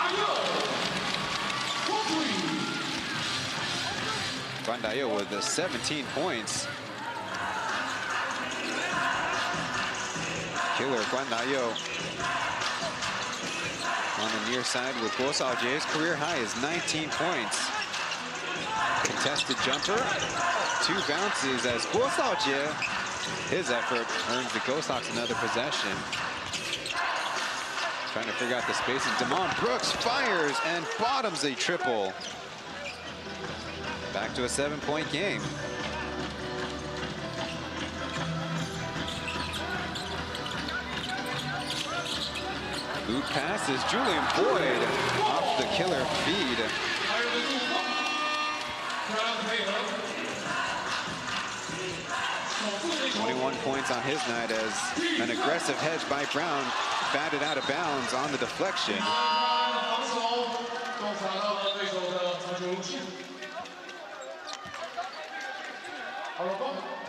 Guandayo with the 17 points. Killer Guandayo on the near side with Ghosthawks. Career high is 19 points. Contested jumper. 2 bounces as Ghosthawks, his effort earns the Ghosthawks another possession. Trying to figure out the spacing. Damon Brooks fires and bottoms a triple. Back to a 7-point game. Boot passes. Julian Boyd off the killer feed. 21 points on his night as an aggressive hedge by Brown batted out of bounds on the deflection.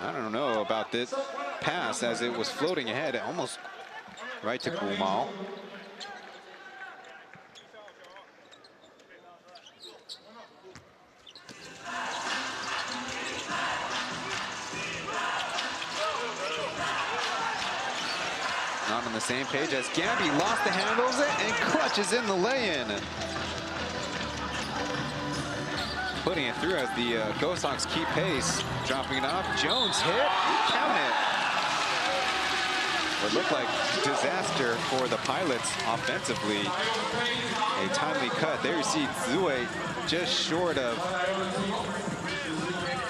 I don't know about this pass as it was floating ahead, almost right to Gumal. Not on the same page as Gabby lost the handles and clutches in the lay-in. Putting it through as the Ghosthawks keep pace. Dropping it off. Jones hit. Count it. What looked like disaster for the Pilots offensively. A timely cut. There you see Zue just short of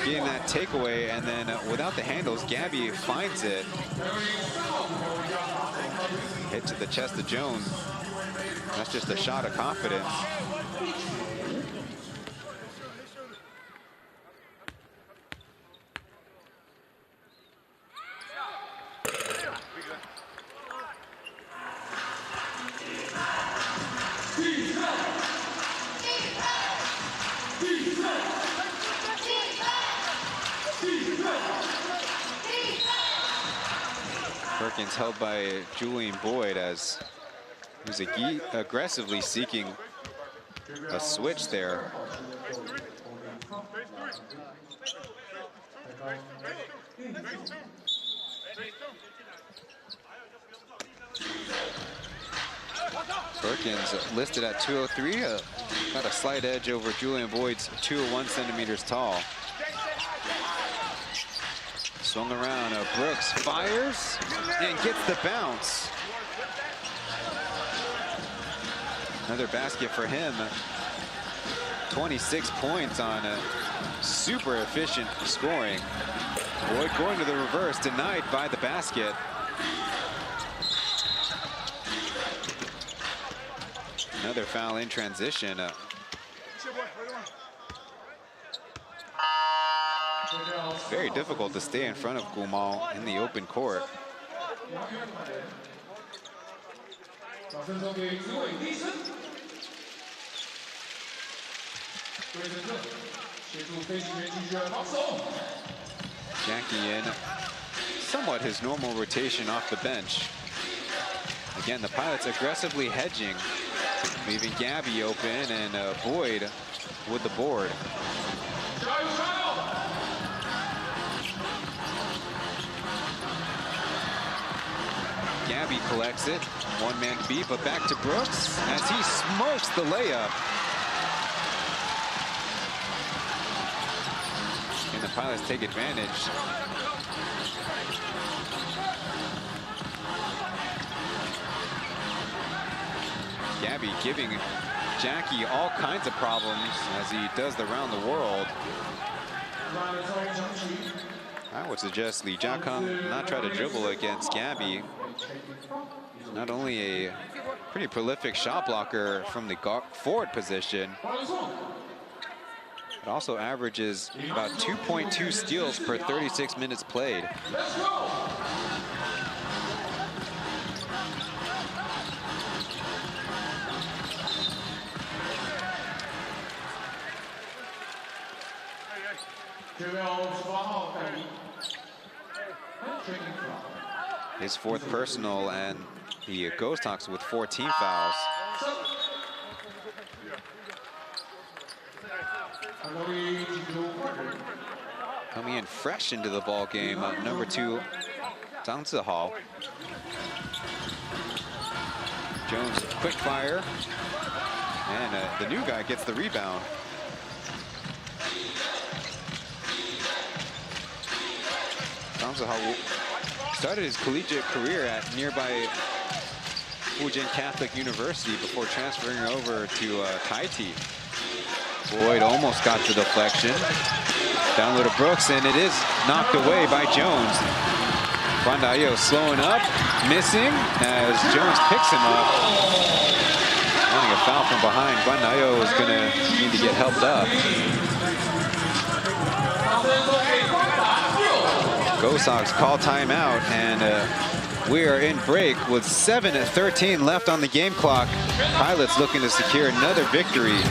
getting that takeaway, and then without the handles, Gabby finds it. Hit to the chest of Jones. That's just a shot of confidence. Perkins held by Julian Boyd as he was aggressively seeking a switch there. Perkins listed at 203, got a slight edge over Julian Boyd's 201 centimeters tall. Swung around, Brooks fires and gets the bounce. Another basket for him. 26 points on super efficient scoring. Boyd going to the reverse, denied by the basket. Another foul in transition. Very difficult to stay in front of Gumal in the open court. Jackie in somewhat his normal rotation off the bench. Again, the Pilots aggressively hedging, leaving Gabby open and Boyd with the board. Gabby collects it, one-man beat, but back to Brooks as he smokes the layup. And the Pilots take advantage. Gabby giving Jackie all kinds of problems as he does the round the world. I would suggest Lee Jiakang not try to dribble against Gabby. Not only a pretty prolific shot blocker from the forward position, but also averages about 2.2 steals per 36 minutes played. His fourth personal, and the Ghosthawks with 14 fouls. Coming in fresh into the ball game, number 2, Zhang Zihao. Jones, quick fire, and the new guy gets the rebound. Zhang Zihao started his collegiate career at nearby Fujian Catholic University before transferring over to Taiti. Boyd almost got the deflection. Down low to Brooks, and it is knocked away by Jones. Guandayo slowing up, missing as Jones picks him up. Wanting a foul from behind. Guandayo is going to need to get helped up. Ghosthawks call timeout, and we are in break with 7:13 left on the game clock. Pilots looking to secure another victory.2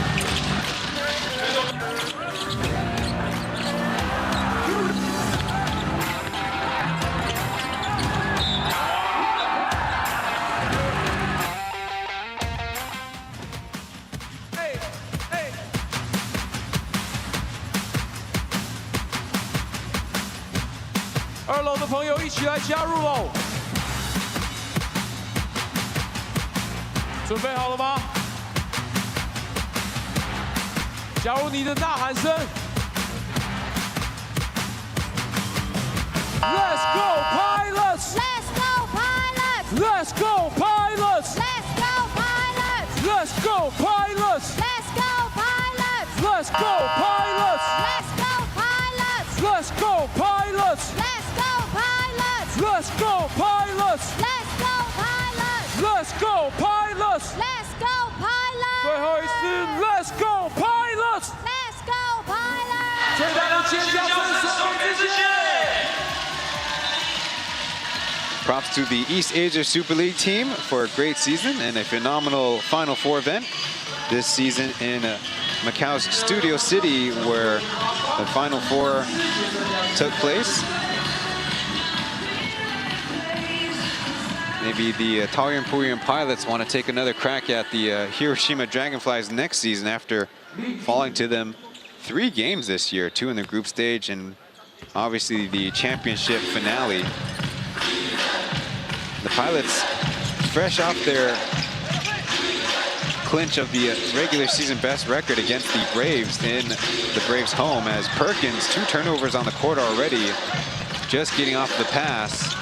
楼的朋友一起来加入喽！准备好了吗？加入你的呐喊声 ！Let's go Pilots! Let's go Pilots! Let's go Pilots! Let's go Pilots! Let's go Pilots! Let's go Pilots! Let's go Pilots! Let's go Pilots! Let's go Pilots! Let's go Pilots! Let's go Pilots! Let's go Pilots! Let's go Pilots! 最后一次 Let's go Pilots! Let's go Pilots! 最大的尖叫声送给自己！ Props to the East Asia Super League team for a great season and a phenomenal Final Four event this season in Macau's Studio City, where the Final Four took place. Maybe the Taoyuan Pauian Pilots want to take another crack at the Hiroshima Dragonflies next season after falling to them 3 games this year, 2 in the group stage and obviously the championship finale. The Pilots, fresh off their clinch of the regular season best record against the Braves in the Braves' home, as Perkins, 2 turnovers on the court already, just getting off the pass.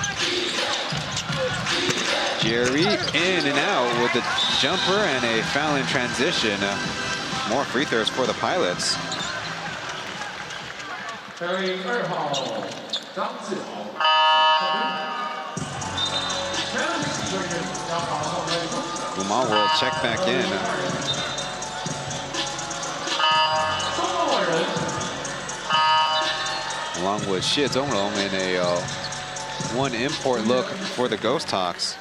Jerry in and out with a jumper and a foul in transition. More free throws for the Pilots. Gumal will check back in. Along with Xie Zongrong in a one import look for the Ghosthawks.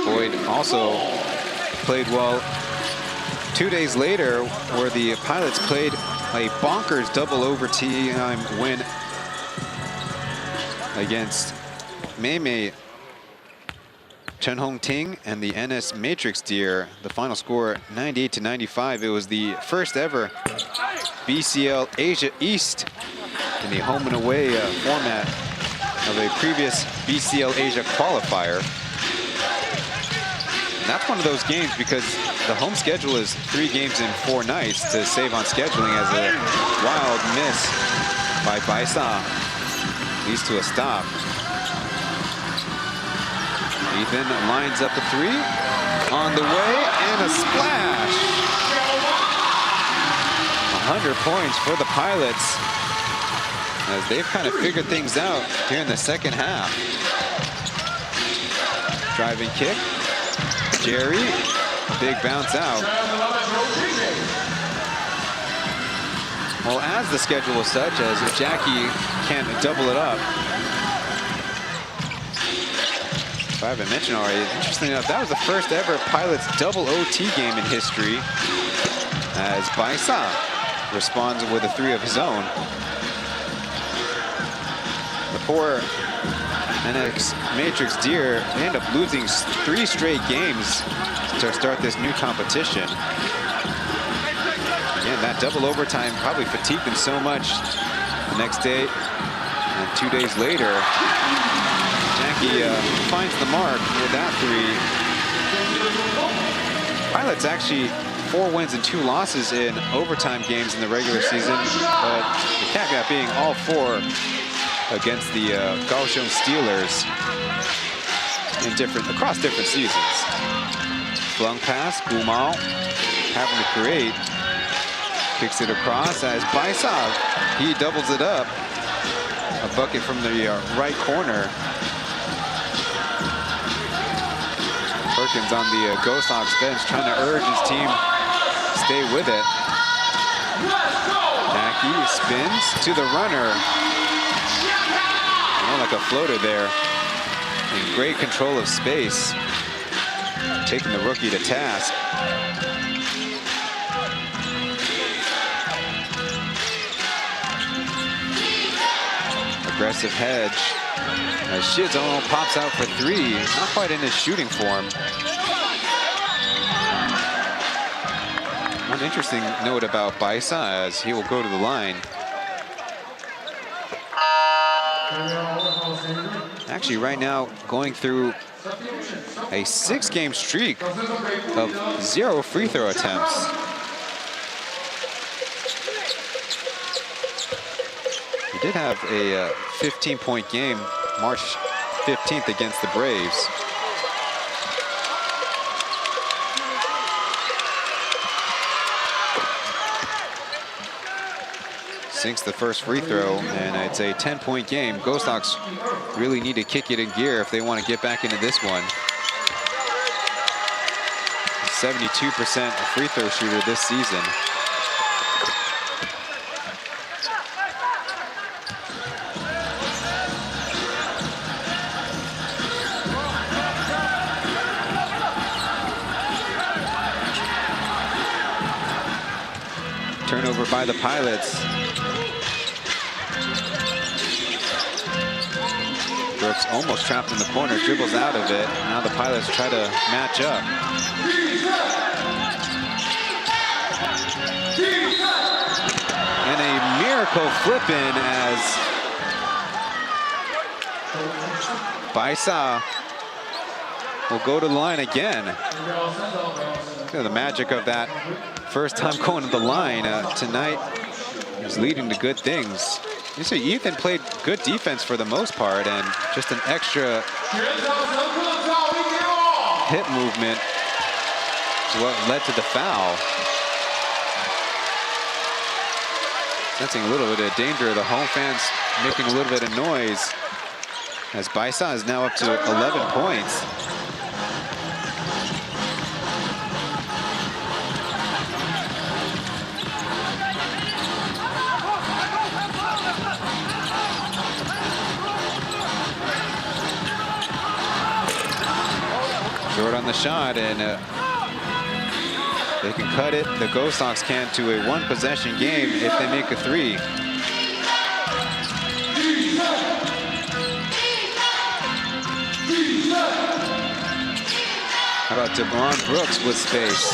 Boyd also played well 2 days later, where the Pilots played a bonkers double overtime win against Meimei Chen Hong Ting and the NS Matrix Deer. The final score 98-95. It was the first ever BCL Asia East in the home and away format of a previous BCL Asia qualifier. And that's one of those games because the home schedule is 3 games in 4 nights to save on scheduling, as a wild miss by Baisa leads to a stop. Ethan lines up a 3 on the way and a splash. 100 points for the Pilots as they've kind of figured things out here in the second half. Driving kick. Jerry, big bounce out. Well, as the schedule was such, as Jackie can't double it up. If I haven't mentioned already, interestingly enough, that was the first ever Pilots double OT game in history, as Baisa responds with a 3 of his own. The poor NX Matrix Deer, they end up losing 3 straight games to start this new competition. Again, that double overtime probably fatigued them so much the next day. And 2 days later, Jackie finds the mark with that 3. Pilots actually 4 wins and 2 losses in overtime games in the regular season, but the caveat being all 4 against the Kaohsiung Steelers in across different seasons. Flung pass, Gumal having to create, kicks it across as Baisa, he doubles it up. A bucket from the right corner. Perkins on the Ghosthawks bench trying to urge his team stay with it. Jackie spins to the runner. More like a floater there. In great control of space. Taking the rookie to task. Aggressive hedge. As Shizono pops out for 3. Not quite in his shooting form. One interesting note about Baisa as he will go to the line. Actually, right now, going through a 6-game streak of 0 free throw attempts. He did have a 15-point game March 15th against the Braves. Sinks the first free throw, and it's a 10-point game. Ghosthawks really need to kick it in gear if they want to get back into this one. 72% free throw shooter this season. Turnover by the Pilots. Brooks almost trapped in the corner, dribbles out of it. Now the Pilots try to match up. And a miracle flip in as Baisa will go to the line again. Look at the magic of that first time going to the line tonight is leading to good things. You see, Ethan played good defense for the most part, and just an extra hip movement is what led to the foul. Sensing a little bit of danger, the home fans making a little bit of noise, as Baisa is now up to 11 points. Short on the shot, and they can cut it. The Ghosthawks can to a one-possession game if they make a three. How about DeBron Brooks with space?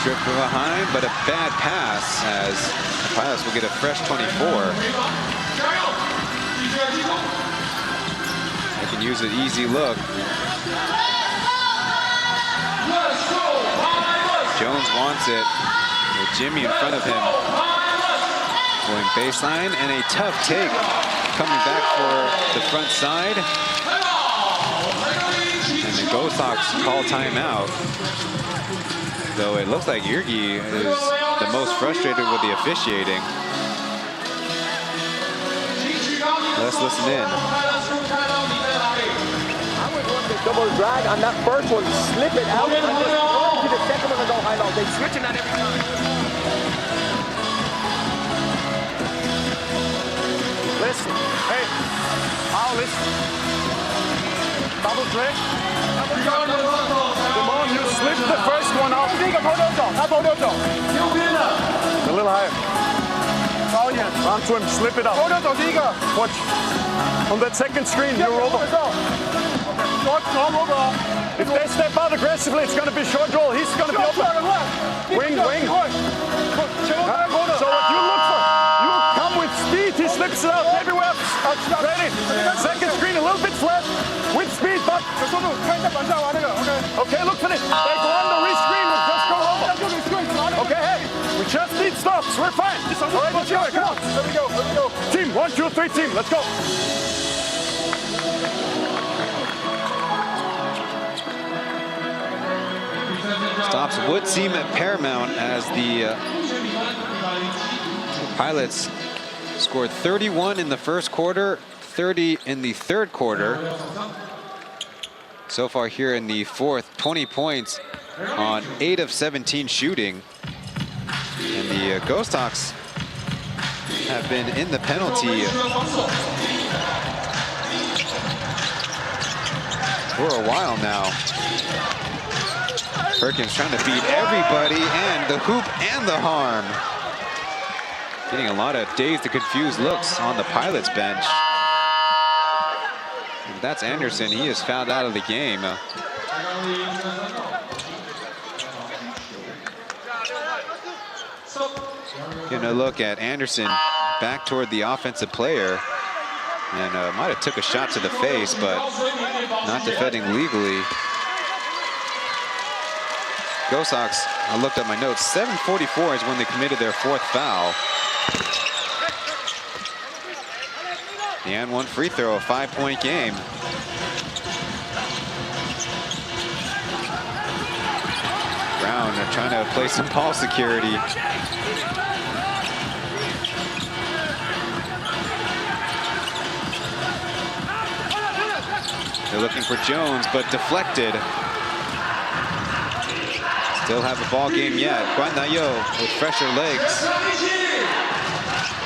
Trip from behind, but a bad pass as the Pilots will get a fresh 24. They can use an easy look. Jones wants it with Jimmy in front of him. Going baseline, and a tough take coming back for the front side. And the Ghosthawks call timeout. Though it looks like Yurgi is the most frustrated with the officiating. Let's listen in. I would run the double drag on that first one, slip it out, and just run to the second one and go high low. They switching that every time. Listen, hey, I'll listen. Double drag. Come on, you slip the first one out. A little higher. Pauian, run to him, slip it out. Watch. On that second screen, you're over. If they step out aggressively, it's going to be short roll. He's going to be open. Wing, wing. So what you look for, you come with speed, he slips it out everywhere. Ready. Second screen, a little bit flat. With speed, but okay, look for this. They go on the re-screen, we'll just go over. Okay, hey, we just need stops. We're fine. All right, let's go. Come on. Let me go. Team, 1, 2, 3, team. Let's go. Stops would seem paramount as the Pilots scored 31 in the first quarter, 30 in the third quarter. So far here in the fourth, 20 points on 8 of 17 shooting. And the Ghosthawks have been in the penalty for a while now. Perkins trying to beat everybody, and the hoop and the harm. Getting a lot of dazed and confused looks on the Pilots bench. And that's Anderson. He is fouled out of the game. Getting a look at Anderson back toward the offensive player. And might have took a shot to the face, but not defending legally. Ghosthawks, I looked at my notes, 7:44 is when they committed their fourth foul. The and one free throw, a 5-point game. Brown trying to play some ball security. They're looking for Jones, but deflected. Still have a ball game yet. Guanayo with fresher legs.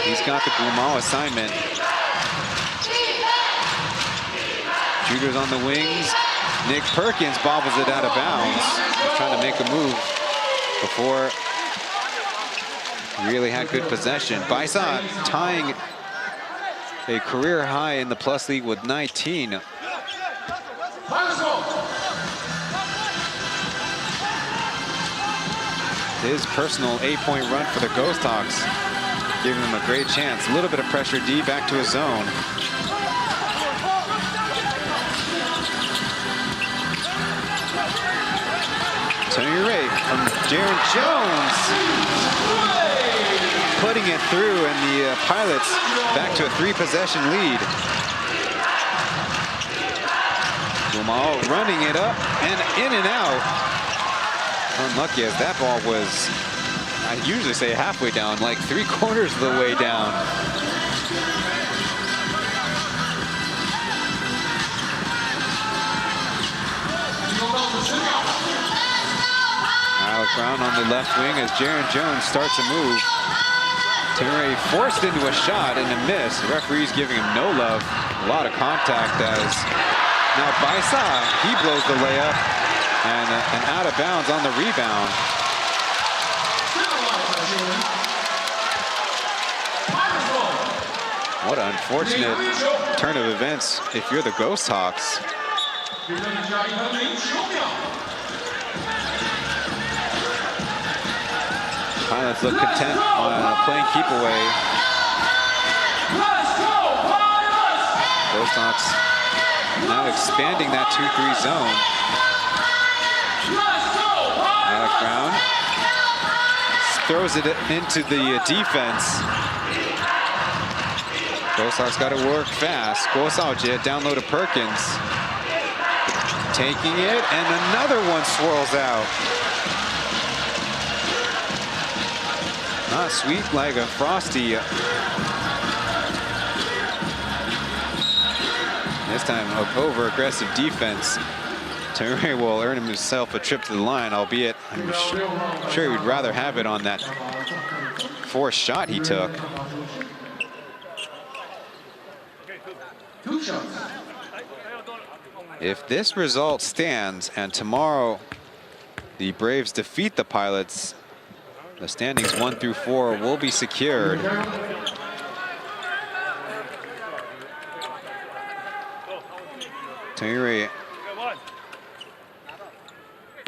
He's got the Gumao assignment. Shooters on the wings. Nick Perkins bobbles it out of bounds. He's trying to make a move before he really had good possession. Baisa tying a career high in the Plus League with 19. His personal 8-point run for the Ghosthawks, giving them a great chance. A little bit of pressure D back to his zone. Taoyuan from Jaron Jones. Putting it through, and the Pilots back to a 3-possession lead. Gumal running it up and in and out. Unlucky as that ball was, I usually say halfway down, like 3/4 of the way down. Alec Brown on the left wing as Jaron Jones starts a move. Taoyuan forced into a shot and a miss. The referee's giving him no love. A lot of contact as now Baisa, he blows the layup and out of bounds on the rebound. What an unfortunate turn of events if you're the Ghosthawks. Pilots look content on playing keep away. Ghosthawks now expanding that 2-3 zone. Alec Brown throws it into the defense. Ghosthawks got to work fast. Ghosthawks down low to Perkins. Taking it, and another one swirls out. Not sweet like a Frosty. This time, over aggressive defense. Taoyuan will earn himself a trip to the line, albeit I'm sure he would rather have it on that forced shot he took. If this result stands and tomorrow the Braves defeat the Pilots, the standings 1 through 4 will be secured. Taoyuan,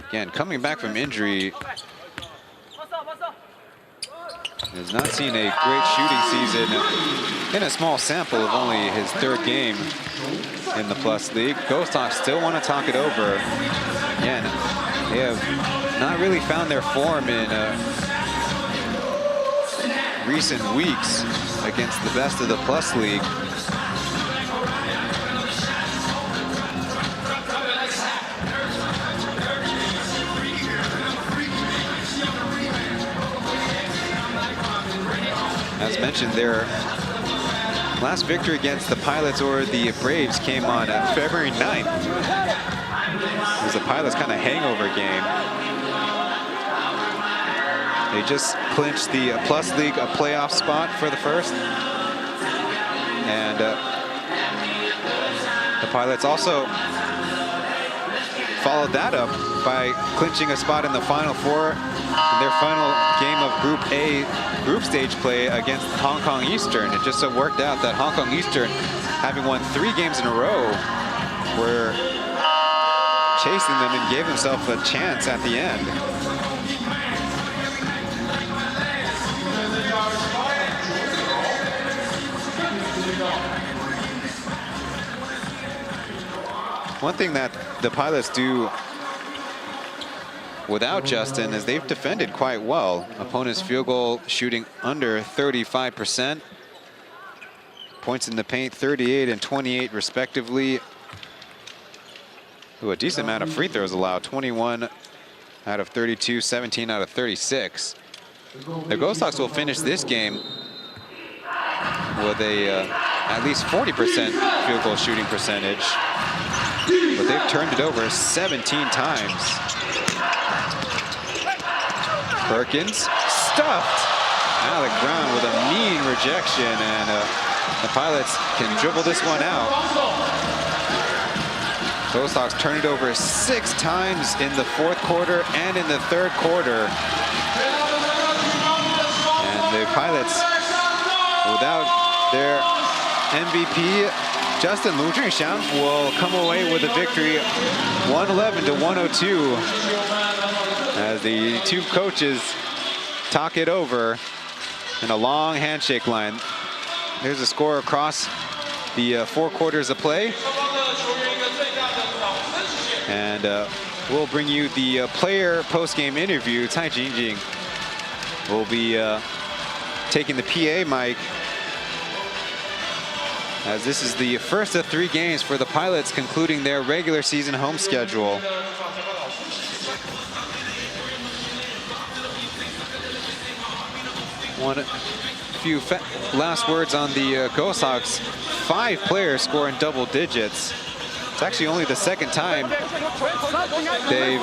again, coming back from injury, has not seen a great shooting season in a small sample of only his 3rd game in the Plus League. Ghosthawks still want to talk it over. Again, they have not really found their form in recent weeks against the best of the Plus League. As mentioned, their last victory against the Pilots or the Braves came on February 9th. It was the Pilots' kind of hangover game. They just clinched the Plus League playoff spot for the first. And the Pilots also followed that up by clinching a spot in the Final Four in their final game of Group A group stage play against Hong Kong Eastern. It just so worked out that Hong Kong Eastern, having won 3 games in a row, were chasing them and gave themselves a chance at the end. One thing that the Pilots do without Justin is they've defended quite well. Opponent's field goal shooting under 35%. Points in the paint, 38 and 28 respectively. Ooh, a decent amount of free throws allowed, 21 out of 32, 17 out of 36. The Ghosthawks will finish this game with a at least 40% field goal shooting percentage. But they've turned it over 17 times. Perkins stuffed. Alec Brown with a mean rejection, and the Pilots can dribble this one out. Ghosthawks turn it over 6 times in the 4th quarter and in the 3rd quarter. And the Pilots, without their MVP, Justin Lu Junxiang, will come away with a victory 111 to 102 as the 2 coaches talk it over in a long handshake line. There's a score across the 4 quarters of play. And we'll bring you the player post-game interview. Cai Jingjing will be taking the PA mic, as this is the first of 3 games for the Pilots concluding their regular season home schedule. One few last words on the Ghosthawks. 5 players score in double digits. It's actually only the second time they've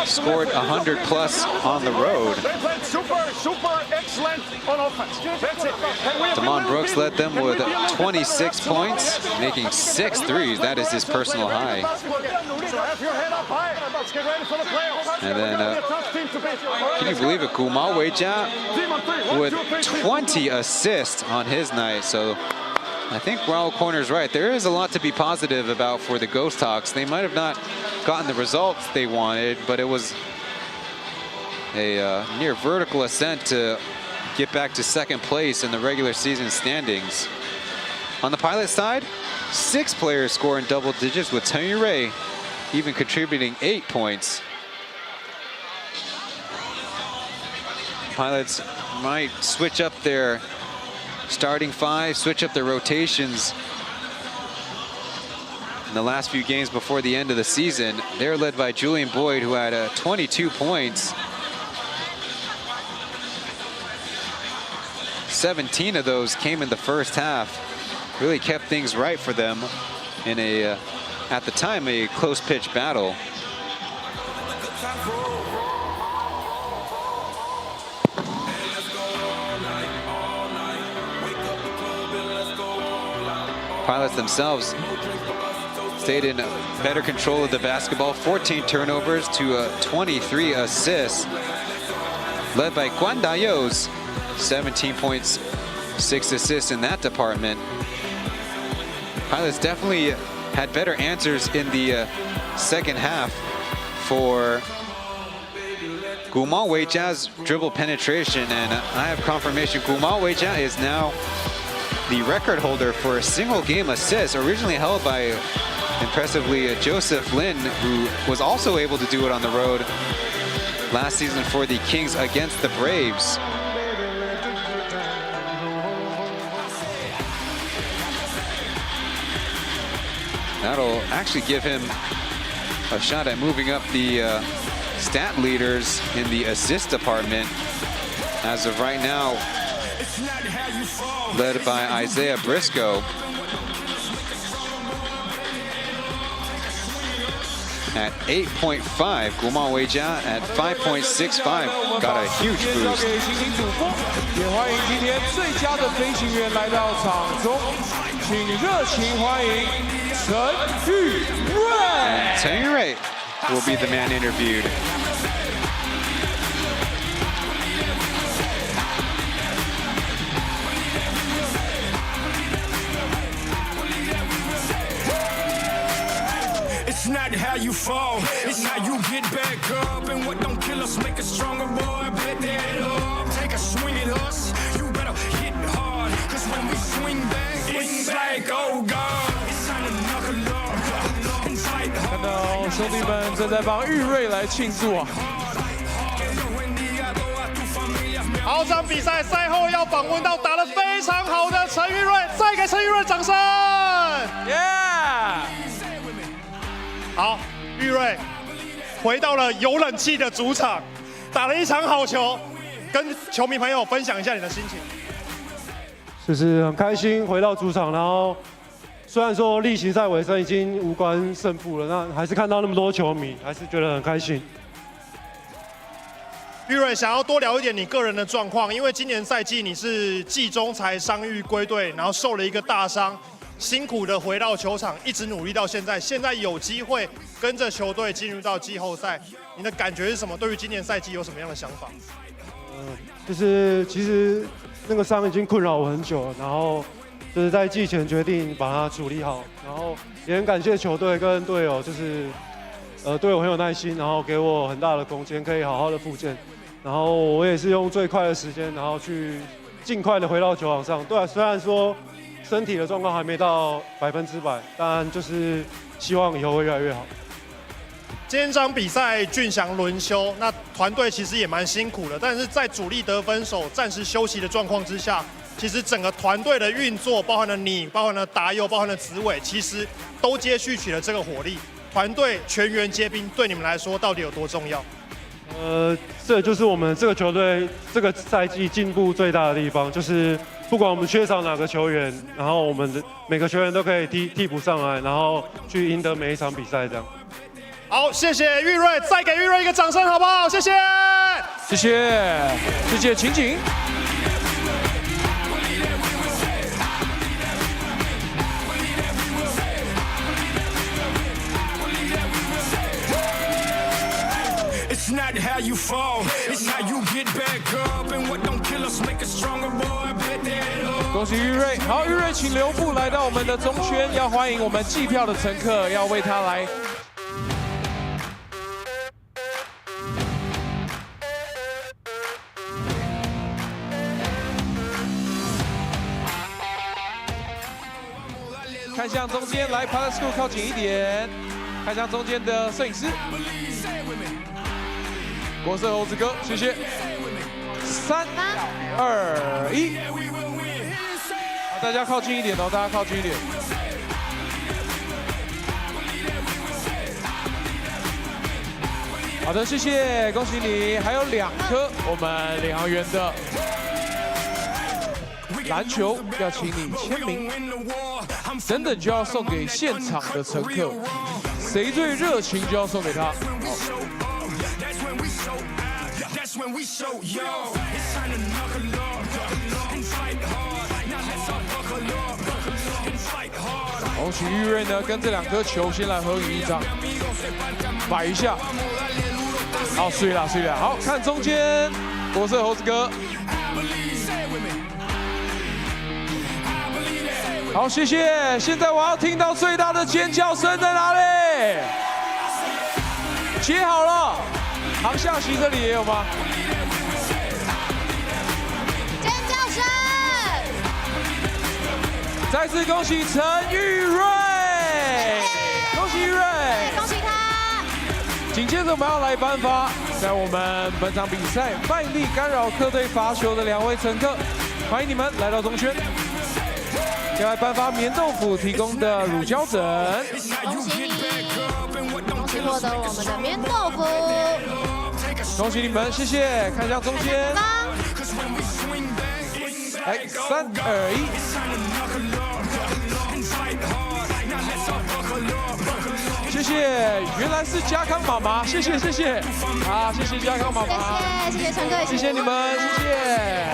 scored 100 plus on the road. Super excellent on offense. That's it. Damon Brooks led them with 26 points, making 6 threes. That is his personal high. And then, can you believe it? Guma Weijia with 20 assists on his night. So I think Raul Corner's right. There is a lot to be positive about for the Ghosthawks. They might have not gotten the results they wanted, but it was a near vertical ascent to get back to second place in the regular season standings. On the Pilot side, 6 players score in double digits, with Taoyuan even contributing 8 points. Pilots might switch up their starting 5, switch up their rotations in the last few games before the end of the season. They're led by Julian Boyd, who had 22 points. 17 of those came in the first half. Really kept things right for them in a, at the time, a close pitch battle. Pilots themselves stayed in better control of the basketball. 14 turnovers to 23 assists, led by Guan Dayo's 17 points, 6 assists in that department. Pilots definitely had better answers in the second half for Guma Weijia's dribble penetration, and I have confirmation Guma Weijia is now the record holder for a single game assist, originally held by, impressively, Joseph Lin, who was also able to do it on the road last season for the Kings against the Braves. That'll actually give him a shot at moving up the stat leaders in the assist department. As of right now, led by Isaiah Briscoe at 8.5. Guma Weijia at 5.65. Got a huge boost. 也欢迎今天最佳的飞行员来到场中，请热情欢迎陈玉瑞。And Chen Yurei will be the man interviewed. It's not how you fall, it's how you get back up. And what don't kill us make us stronger, boy. Bet that up, take a swing at us. You better hit hard, cause when we swing back, it's like, oh God, it's time to knuckle up and fight hard. 看到兄弟们正在帮玉瑞来庆祝啊！好，这场比赛赛后要访问到打得非常好的陈玉瑞，再给陈玉瑞掌声！耶！好，玉瑞回到了有冷气的主场，打了一场好球，跟球迷朋友分享一下你的心情。就是很开心回到主场，然后虽然说例行赛尾声已经无关胜负了，那还是看到那么多球迷，还是觉得很开心。玉瑞想要多聊一点你个人的状况，因为今年赛季你是季中才伤愈归队，然后受了一个大伤，辛苦的回到球场，一直努力到现在，现在有机会跟着球队进入到季后赛，你的感觉是什么？对于今年赛季有什么样的想法？就是其实那个伤已经困扰我很久了，然后就是在季前决定把它处理好，然后也很感谢球队跟队友，就是对我很有耐心，然后给我很大的空间，可以好好的复健。然后我也是用最快的时间，然后去尽快的回到球场上。对啊，虽然说身体的状况还没到100%，但就是希望以后会越来越好。今天这场比赛俊祥轮休，那团队其实也蛮辛苦的，但是在主力得分手暂时休息的状况之下，其实整个团队的运作，包含了你，包含了达佑，包含了子伟，其实都接续起了这个火力。团队全员皆兵，对你们来说到底有多重要？这就是我们这个球队这个赛季进步最大的地方，就是不管我们缺少哪个球员，然后我们的每个球员都可以替补上来，然后去赢得每一场比赛这样。好，谢谢玉瑞，再给玉瑞一个掌声好不好？谢谢，谢谢，谢谢晴晴。It's not how you fall, it's how you get back up. And what don't kill us make us stronger, boy. Bet that up. 恭喜玉瑞，好，玉瑞请留步来到我们的中圈，要欢迎我们计票的乘客，要为他来。看向中间，来 Pilot School 靠近一点，看向中间的摄影师。国色猴子哥，谢谢。3、2、1，好，大家靠近一点哦，大家靠近一点。好的，谢谢，恭喜你，还有2颗我们领航员的篮球要请你签名，等等就要送给现场的乘客，谁最热情就要送给他。恭喜玉瑞呢，跟这2颗球先来合影一张，摆一下。好，碎了，碎了。好看中间，国色猴子哥。好，谢谢。现在我要听到最大的尖叫声在哪里？接好了，航向席这里也有吗？尖叫声！再次恭喜陈玉瑞，恭喜玉瑞，恭喜他。紧接着我们要来颁发，在我们本场比赛卖力干扰客队罚球的2位乘客，欢迎你们来到中圈。要来颁发棉豆腐提供的乳胶枕，恭喜你，恭喜获得我们的棉豆腐，恭喜你们，谢谢。看向中间，来3、2、1，谢谢。原来是家康妈妈，谢谢谢谢，啊，谢谢家康妈妈，谢谢乘客，谢谢你们，谢谢。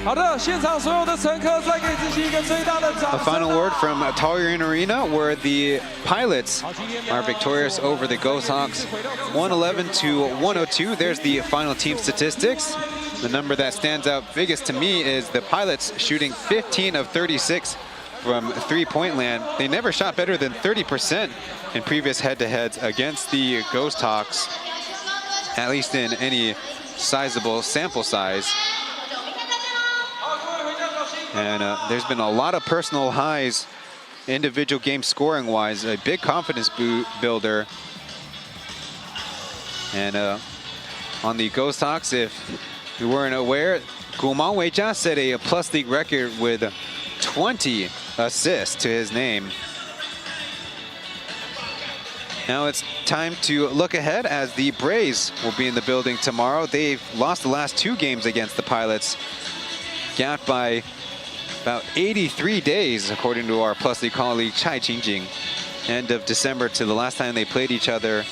好的，现场所有的乘客再给自己一个最大的掌声。A final word from Taoyuan Arena, where the pilots are victorious over the Ghosthawks, 111 to 102. There's the final team statistics. The number that stands out biggest to me is the pilots shooting 15 of 36 from three-point land. They never shot better than 30% in previous head-to-heads against the Ghosthawks, at least in any sizable sample size. And there's been a lot of personal highs, individual game scoring-wise, a big confidence builder. And on the Ghosthawks, if you weren't aware, Gulman Weijia set a plus league record with 20 assists to his name. Now it's time to look ahead as the Braves will be in the building tomorrow. They've lost the last 2 games against the Pilots, gapped by about 83 days, according to our Plus League colleague Chai Qingjing. End of December to the last time they played each other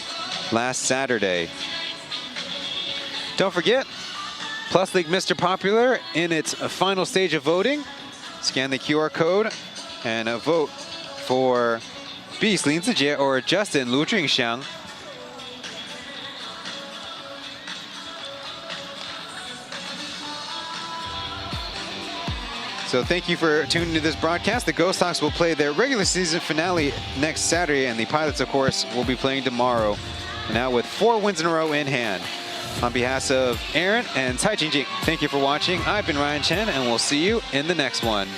last Saturday. Don't forget, Plus League Mr. Popular in its final stage of voting. Scan the QR code and vote for Beast Lin Zijie or Justin Lu Jingxiang. So thank you for tuning into this broadcast. The Ghosthawks will play their regular season finale next Saturday, and the Pilots, of course, will be playing tomorrow. Now with 4 wins in a row in hand. On behalf of Aaron and Cai Jingjing, thank you for watching. I've been Ryan Chen, and we'll see you in the next one.